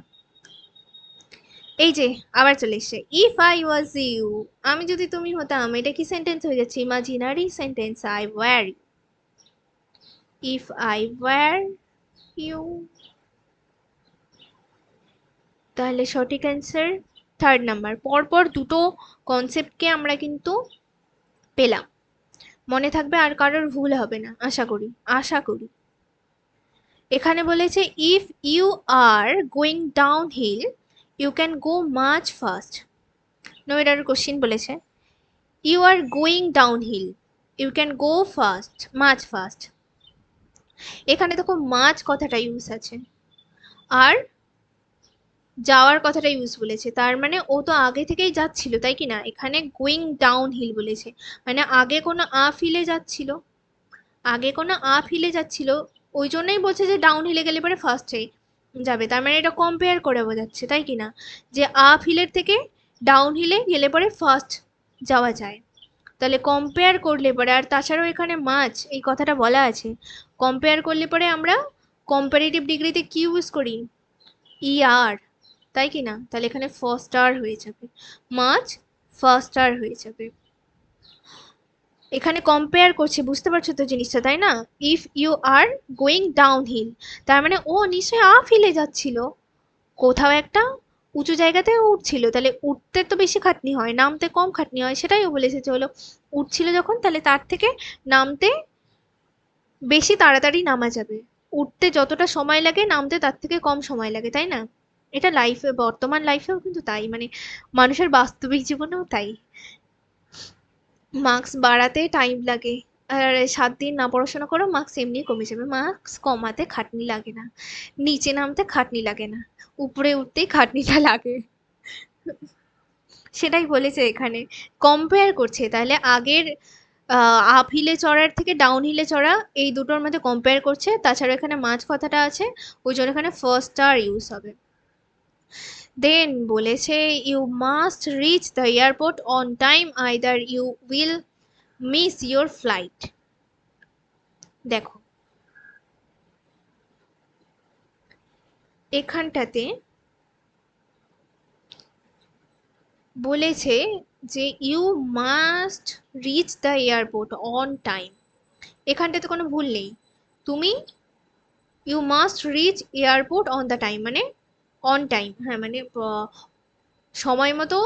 এই যে আবার চলে এসছে, ইফ আই ওয়াজ ইউ, আমি যদি তুমি হতাম, এটা কি সেন্টেন্স হয়ে যাচ্ছে, imaginary sentence, I were, if I were you. তাহলে সঠিক অ্যান্সার 3rd নাম্বার। পরপর দুটো কনসেপ্টকে আমরা কিন্তু পেলাম, মনে থাকবে, আর কারোর ভুল হবে না আশা করি, আশা করি। এখানে বলেছে if you are going downhill you can go much fast. No, এটার কোশ্চিন বলেছে you are going downhill you can go fast, much fast. এখানে দেখো মাচ কথাটা ইউজ আছে, আর যাওয়ার কথাটা ইউজ বলেছে, তার মানে ও তো আগে থেকেই যাচ্ছিল তাই কি না, এখানে গোয়িং ডাউন হিল বলেছে, মানে আগে কোনো আপ হিলে যাচ্ছিল, আগে কোনো আপ হিলে যাচ্ছিল, ওই জন্যই বলছে যে ডাউন হিলে গেলে পরে ফার্স্টে যাবে, তার মানে এটা কম্পেয়ার করে বোঝাচ্ছে তাই কি না, যে আপ হিলের থেকে ডাউন হিলে গেলে পরে ফার্স্ট যাওয়া যায়। তাহলে কম্পেয়ার করলে পরে, আর তাছাড়াও এখানে মাছ এই কথাটা বলা আছে, কম্পেয়ার করলে পরে আমরা কম্পারেটিভ ডিগ্রিতে কি ইউজ করি, আর, তাই কি না, তাহলে এখানে ফার্স্ট আর হয়ে যাবে, মাছ ফার্স্ট আর হয়ে যাবে। এখানে কম্পেয়ার করছে, বুঝতে পারছো তো জিনিসটা তাই না, if you are going downhill, তার মানে ও নিশ্চয়ই আপ হিলে যাচ্ছিল, কোথাও একটা উঁচু জায়গাতে উঠছিল, তাহলে উঠতে তো বেশি খাটনি হয়, নামতে কম খাটনি হয়, সেটাই ও বলেছে যে হলো উঠছিল যখন, তাহলে তার থেকে নামতে বেশি তাড়াতাড়ি নামা যাবে, উঠতে যতটা সময় লাগে নামতে তার থেকে কম সময় লাগে তাই না। এটা লাইফে, বর্তমান লাইফেও কিন্তু তাই, মানে মানুষের বাস্তবিক জীবনেও তাই, মার্কস বাড়াতে টাইম লাগে, আর 7 দিন না পড়াশোনা করো মার্কস এমনি কমে যাবে, মার্কস কমাতে খাটনি লাগে না, নিচে নামতে খাটনি লাগে না, উপরে উঠতেই খাটনিটা লাগে। সেটাই বলেছে এখানে, কম্পেয়ার করছে, তাহলে আগের আপ হিলে চড়ার থেকে ডাউন হিলে চড়া, এই দুটোর মধ্যে কম্পেয়ার করছে, তাছাড়া এখানে মাঝ কথাটা আছে, ওই জন্য এখানে ফার্স্ট আর ইউজ হবে। দেন বলেছে you must reach the airport on time either you will miss your flight. দেখো এখানটাতে বলেছে যে you must reach the airport on time, এখানটাতে কোনো ভুল নেই। তুমি you must reach airport on the time মানে অন টাইম, হ্যাঁ মানে সময় মতো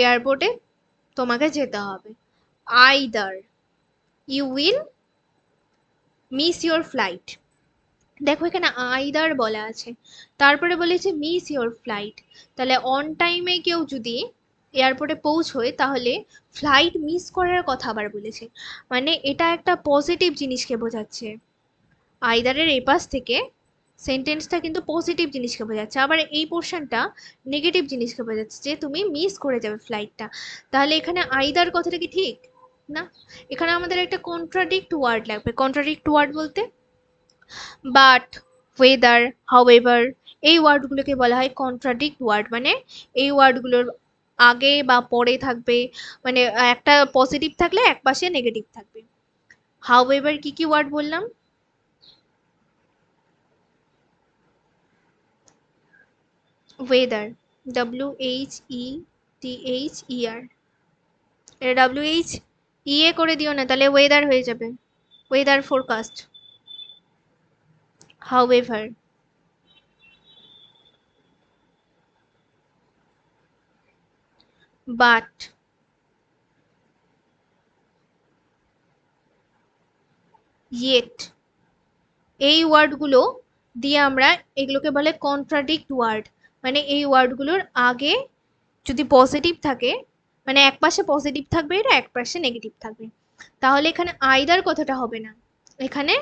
এয়ারপোর্টে তোমাকে যেতে হবে। Either you will miss your flight, দেখো এখানে আইদার বলা আছে, তারপরে বলেছে মিস ইওর ফ্লাইট, তাহলে অন টাইমে কেউ যদি এয়ারপোর্টে পৌঁছয় তাহলে ফ্লাইট মিস করার কথা আবার বলেছে, মানে এটা একটা পজিটিভ জিনিসকে বোঝাচ্ছে। আইদারের এপাশ থেকে সেন্টেন্সটা কিন্তু পজিটিভ জিনিসকে বোঝাচ্ছে, আবার এই পোর্শনটা নেগেটিভ জিনিসকে বোঝাচ্ছে যে তুমি মিস করে যাবে ফ্লাইটটা। তাহলে এখানে আইদার কথাটা কি ঠিক না? এখানে আমাদের একটা কন্ট্রাডিক্ট ওয়ার্ড লাগবে। কন্ট্রাডিক্ট ওয়ার্ড বলতে বাট, ওয়েদার, হাউএভার, এই ওয়ার্ডগুলোকে বলা হয় কন্ট্রাডিক্ট ওয়ার্ড, মানে এই ওয়ার্ডগুলোর আগে বা পরে থাকবে, মানে একটা পজিটিভ থাকলে এক পাশে নেগেটিভ থাকবে। হাউএভার কি কি ওয়ার্ড বললাম? ওয়েদার, WHETHER, এটা WHEA করে দিও না, তাহলে ওয়েদার হয়ে যাবে, weather forecast. However, but, yet, এই ওয়ার্ডগুলো দিয়ে আমরা, এগুলোকে বলে কন্ট্রাডিক্ট ওয়ার্ড, মানে এই ওয়ার্ডগুলোর আগে যদি পজিটিভ থাকে, মানে এক পাশে পজিটিভ থাকবে এটা, এক পাশে নেগেটিভ থাকবে, তাহলে এখানে আইদার কথাটা হবে না। এখানে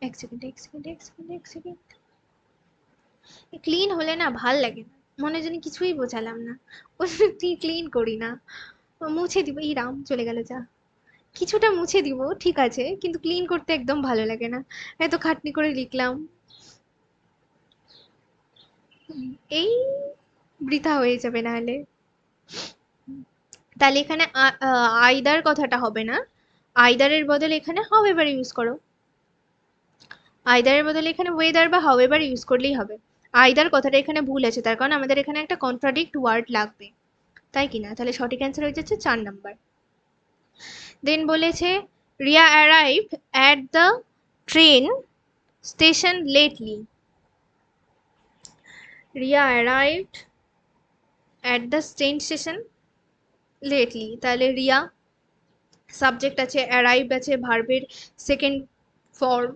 এক সেকেন্ড, এক সেকেন্ড, এক সেকেন্ড, এক সেকেন্ড, ক্লিন হলে না ভাল লাগে না, মনে জানি কিছুই বোঝালাম না, ওই ক্লিন করি না, মুছে দিব, এই রাম চলে গেল যা, কিছুটা মুছে দিব ঠিক আছে, কিন্তু ক্লিন করতে একদম ভালো লাগে না, এত খাটনি করে লিখলাম, এই বৃথা হয়ে যাবে না হলে। তাহলে এখানে আইদার কথাটা হবে না, আইদারের বদলে এখানে হাউএভার ইউজ করো, আইদারের বদলে এখানে ওয়েদার বা হাউএভার ইউজ করলেই হবে। আইদার কথাটা এখানে ভুল আছে, তার কারণ আমাদের এখানে একটা কন্ট্রাডিক্ট ওয়ার্ড লাগবে, তাই কি না? তাহলে সঠিক অ্যান্সার হয়ে যাচ্ছে 4 নাম্বার। দেন বলেছে Riya arrive at the train station lately, Riya arrived at the train station lately, তাহলে রিয়া সাবজেক্ট আছে, অ্যারাইভড আছে ভার্বের সেকেন্ড ফর্ম,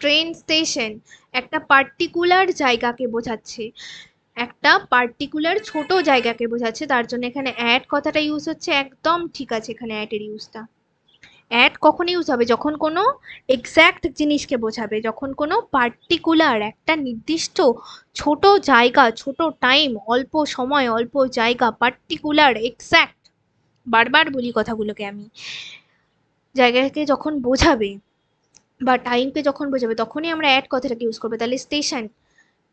ট্রেন স্টেশন একটা পার্টিকুলার জায়গাকে বোঝাচ্ছে, একটা পার্টিকুলার ছোট জায়গাকে বোঝাচ্ছে, তার জন্য এখানে অ্যাট কথাটা ইউজ হচ্ছে, একদম ঠিক আছে এখানে অ্যাটের ইউজটা। অ্যাট কখন ইউজ হবে? যখন কোনো এক্স্যাক্ট জিনিসকে বোঝাবে, যখন কোনো পার্টিকুলার একটা নির্দিষ্ট ছোট জায়গা, ছোট টাইম, অল্প সময়, অল্প জায়গা, পার্টিকুলার, এক্স্যাক্ট, বারবার বলি কথাগুলোকে আমি, জায়গাকে যখন বোঝাবে বা টাইমকে যখন বোঝাবে তখনই আমরা অ্যাট কথাটাকে ইউজ করবো। তাহলে স্টেশন,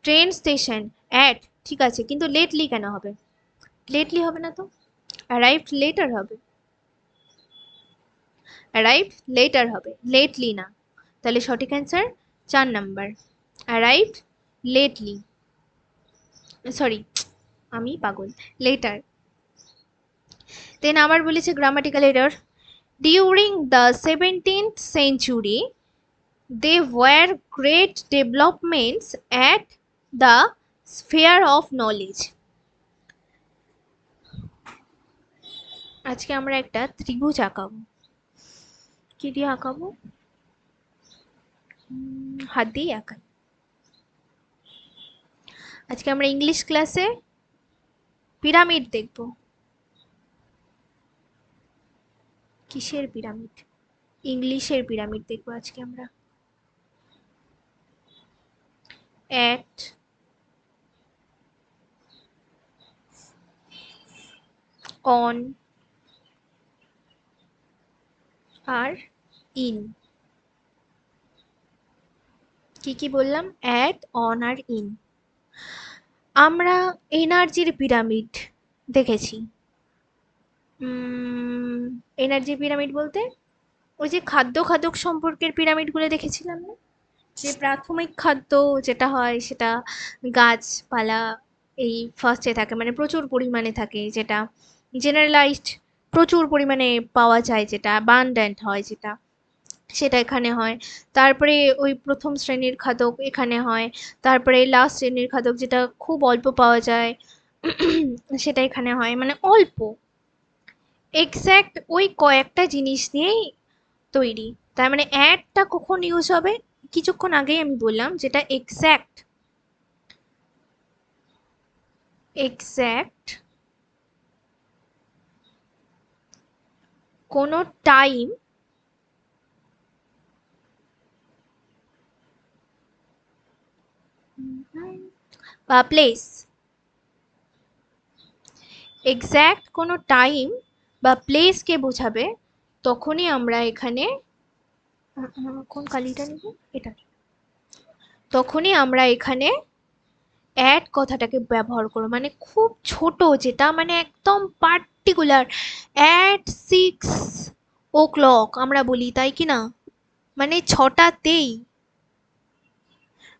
ট্রেন স্টেশন, অ্যাট, ঠিক আছে, কিন্তু লেটলি কেন হবে? লেটলি হবে না তো, অ্যারাইভড লেটার হবে, অ্যারাইভড লেটার হবে, লেটলি না। তাহলে সঠিক answer 4 number, arrived lately, sorry আমি পাগল, লেটার। দেন আবার বলেছে grammatical error, during the 17th century they were great developments at the sphere of knowledge, আজকে আমরা একটা ত্রিভুজ আঁকাবো, কি দিয়ে আঁকাবো? হাত দিয়ে আঁকাই। আজকে আমরা ইংলিশ ক্লাসে পিরামিড দেখব। কিসের পিরামিড? ইংলিশের পিরামিড দেখবো আজকে আমরা। অ্যাট, অন আর ইন, কি কি বললাম? অ্যাট, অন আর ইন। আমরা এনার্জির পিরামিড দেখেছি। এনার্জি পিরামিড বলতে ওই যে খাদ্য খাদক সম্পর্কের পিরামিডগুলো দেখেছিলাম না, যে প্রাথমিক খাদ্য যেটা হয় সেটা গাছপালা এই ফার্স্টে থাকে, মানে প্রচুর পরিমাণে থাকে, যেটা জেনারেলাইজড প্রচুর পরিমাণে পাওয়া যায়, যেটা অ্যাবান্ডেন্ট হয়, যেটা সেটা এখানে হয়। তারপরে ওই প্রথম শ্রেণীর খাদক এখানে হয়। তারপরে লাস্ট শ্রেণীর খাদক যেটা খুব অল্প পাওয়া যায় সেটা এখানে হয়, মানে অল্প এক্স্যাক্ট ওই কয়েকটা জিনিস নিয়েই তৈরি। তার মানে অ্যাডটা কখন ইউজ হবে, কিছুক্ষণ আগেই আমি বললাম, যেটা এক্স্যাক্ট এক্স্যাক্ট কোনো টাইম বা প্লেস, এক্স্যাক্ট কোনো টাইম বা প্লেসকে বোঝাবে, তখনই আমরা এখানে কোন কালিটা নিব, এটা, তখনই আমরা এখানে অ্যাট কথাটাকে ব্যবহার করো, মানে খুব ছোট, যেটা মানে একদম পার্টিকুলার। অ্যাট 6 o'clock আমরা বলি, তাই কি না, মানে ছটাতেই।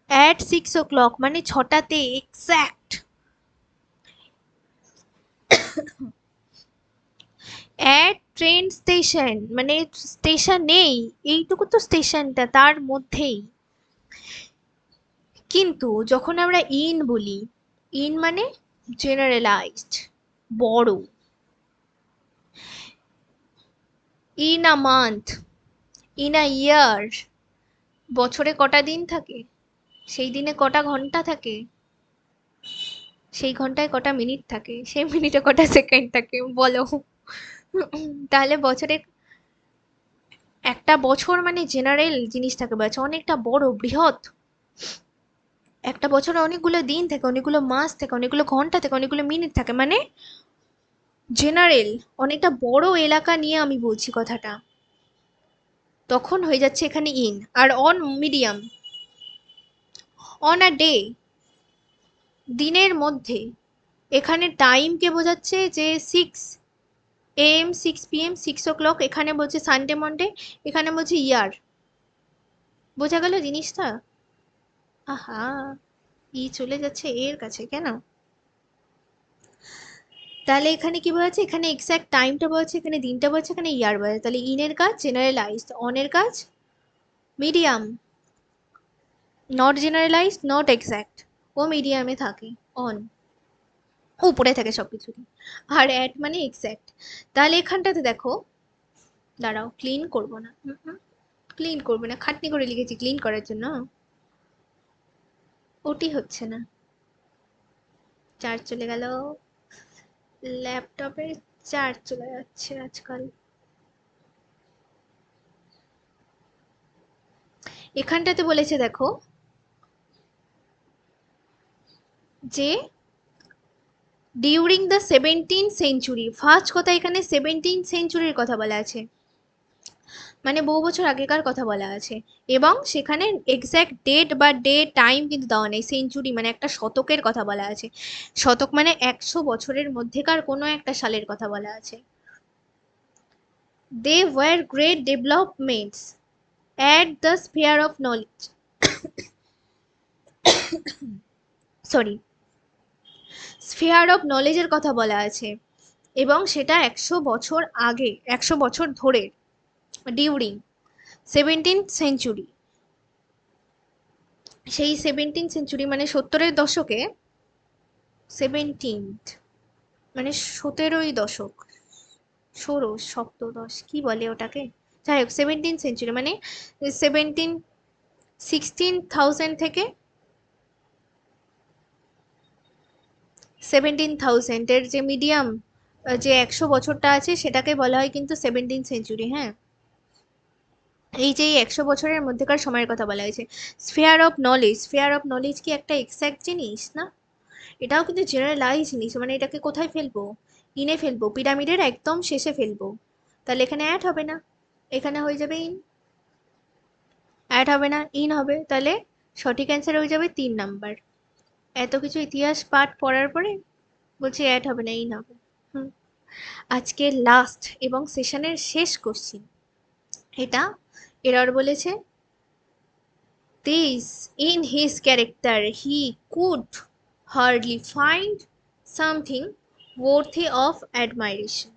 অ্যাট 6 o'clock মানে ছটাতে এক্স্যাক্ট। অ্যাট ট্রেন স্টেশন মানে স্টেশন নেই, এইটুকু তো স্টেশনটা, তার মধ্যেই। কিন্তু যখন আমরা ইন বলি, ইন মানে জেনারেলাইজড, বড়। In a month, in a year, বছরে কটা দিন থাকে, সেই দিনে কটা ঘন্টা থাকে, সেই ঘন্টায় কটা মিনিট থাকে, সেই মিনিটে কটা সেকেন্ড থাকে, বলো। তাহলে বছরে একটা বছর মানে জেনারেল জিনিসটাকে বোঝাচ্ছে, অনেকটা বড় বৃহৎ। একটা বছরে অনেকগুলো দিন থাকে, অনেকগুলো মাস থাকে, অনেকগুলো ঘন্টা থাকে, অনেকগুলো মিনিট থাকে, মানে জেনারেল, অনেকটা বড় এলাকা নিয়ে আমি বলছি কথাটা। তখন হয়ে যাচ্ছে এখানে ইন। আর on medium, on a day, দিনের মধ্যে, এখানে টাইমকে বোঝাচ্ছে যে 6 AM 6 PM 6 o'clock, এখানে বলছে সানডে মন্ডে, এখানে বলছে ইয়ার। বোঝা গেল জিনিসটা? আহা, ই চলে যাচ্ছে এর কাছে কেন? তাহলে এখানে কি বোঝাচ্ছে, এখানে এক্স্যাক্ট টাইমটা বোঝাচ্ছে, এখানে দিনটা বোঝাচ্ছে, এখানে ইয়ার বোঝাচ্ছে। তাহলে ইনের কাজ জেনারেলাইজড, অনের কাজ medium, not generalised not exact, ও মিডিয়ামে থাকে, অন উপরে থাকে সবকিছুরই। আর অ্যাট মানে এক্স্যাক্ট। তাহলে এখানটাতে দেখো, দাঁড়াও ক্লিন করবো না, ক্লিন করবো না, খাটনি করে লিখেছি ক্লিন করার জন্য, ওটি হচ্ছে না। চার্জ চলে গেল, ল্যাপটপের চার্জ চলে যাচ্ছে আজকাল। এখানটাতে বলেছে দেখো যে during the 17th century, first কথা এখানে 17th সেঞ্চুরির কথা বলা আছে, মানে বহু বছর আগেকার কথা বলা আছে। এবং সেখানে এক্স্যাক্ট ডেট বা টাইম কিন্তু দেওয়া নেই, সেঞ্চুরি মানে একটা শতকের কথা বলা আছে, শতক মানে 100 বছরের মধ্যেকার কোনো একটা সালের কথা বলা আছে। They were great developments at the sphere of knowledge, sorry, sphere of নলেজের কথা বলা আছে, এবং সেটা 100 বছর আগে, 100 বছর ধরে, ডিউরিং 17th সেঞ্চুরি। সেই 17th সেঞ্চুরি মানে 70-এর দশকে, 17th মানে 17ই দশক, ষোড়শ সপ্তদশ কি বলে ওটাকে, যাই হোক 17th সেঞ্চুরি মানে 16,000 থেকে 17,000 এর যে মিডিয়াম, যে 100 বছরটা আছে সেটাকে বলা হয় কিন্তু 17th সেঞ্চুরি। হ্যাঁ, এই যে 100 বছরের মধ্যেকার সময়ের কথা বলা হয়েছে। Sphere of knowledge, sphere of knowledge কি একটা এক্স্যাক্ট জিনিস না, এটাও কিন্তু জেনারেলাইজ জিনিস, মানে এটাকে কোথায় ফেলবো, ইনে ফেলবো, পিরামিডের একদম শেষে ফেলবো। তাহলে এখানে অ্যাড হবে না, এখানে হয়ে যাবে ইন। অ্যাড হবে না, ইন হবে, তাহলে সঠিক অ্যান্সার হয়ে যাবে 3 নাম্বার। এত কিছু ইতিহাস পাঠ পড়ার পরে বলছি অ্যাড হবে না, ইন হবে। হুম। আজকের লাস্ট এবং সেশনের শেষ কোশ্চিন, এটা এরর বলেছে, this in his character he could hardly find something worthy of admiration.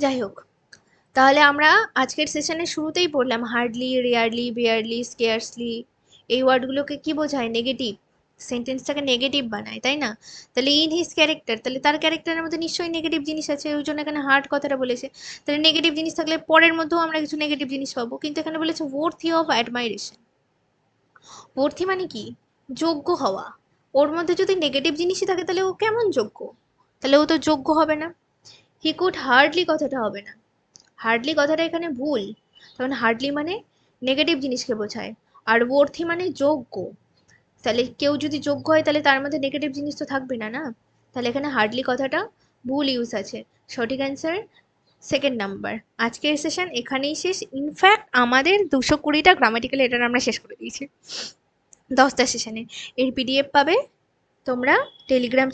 যাই হোক, তাহলে আমরা আজকের সেশনের শুরুতেই পড়লাম হার্ডলি, রেয়ারলি, বেয়ারলি, স্কেয়ার্সলি, এই ওয়ার্ডগুলোকে কি বোঝায়? নেগেটিভ, সেন্টেন্সটাকে নেগেটিভ বানায়, তাই না? তাহলে ইন হিজ ক্যারেক্টার, তাহলে তার ক্যারেক্টারের মধ্যে নিশ্চয়ই নেগেটিভ জিনিস আছে, ওই জন্য এখানে হার্ড কথাটা বলেছে। তাহলে নেগেটিভ জিনিস থাকলে পরের মধ্যেও আমরা কিছু নেগেটিভ জিনিস পাবো, কিন্তু এখানে বলেছে ওর্থি অফ অ্যাডমাইরেশন। ওর্থি মানে কি? যোগ্য হওয়া। ওর মধ্যে যদি নেগেটিভ জিনিসই থাকে তাহলে ও কেমন যোগ্য? তাহলে ও তো যোগ্য হবে না। হি কুড হার্ডলি কথাটা হবে না, হার্ডলি কথাটা এখানে ভুল। কারণ হার্ডলি মানে নেগেটিভ জিনিসকে বোঝায়, আর ওর্থি মানে যোগ্য। তাহলে কেউ যদি যোগ্য হয় তাহলে তার মধ্যে নেগেটিভ জিনিস তো থাকবে না, না? তাহলে এখানে হার্ডলি কথাটা ভুল ইউজ আছে। সঠিক অ্যান্সার সেকেন্ড নাম্বার। আজকের সেশন এখানেই শেষ। ইনফ্যাক্ট আমাদের 220টা গ্রামাটিক্যাল এরর আমরা শেষ করে দিয়েছি 10টা সেশনে। এর পিডিএফ পাবে তোমরা টেলিগ্রাম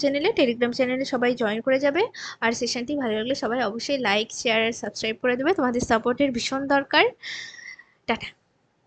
চ্যানেলে সবাই জয়েন করে যাবে। আর সেশনটি ভালো লাগলে সবাই অবশ্যই লাইক, শেয়ার আর সাবস্ক্রাইব করে দেবে, তোমাদের সাপোর্টের ভীষণ দরকার। টাটা।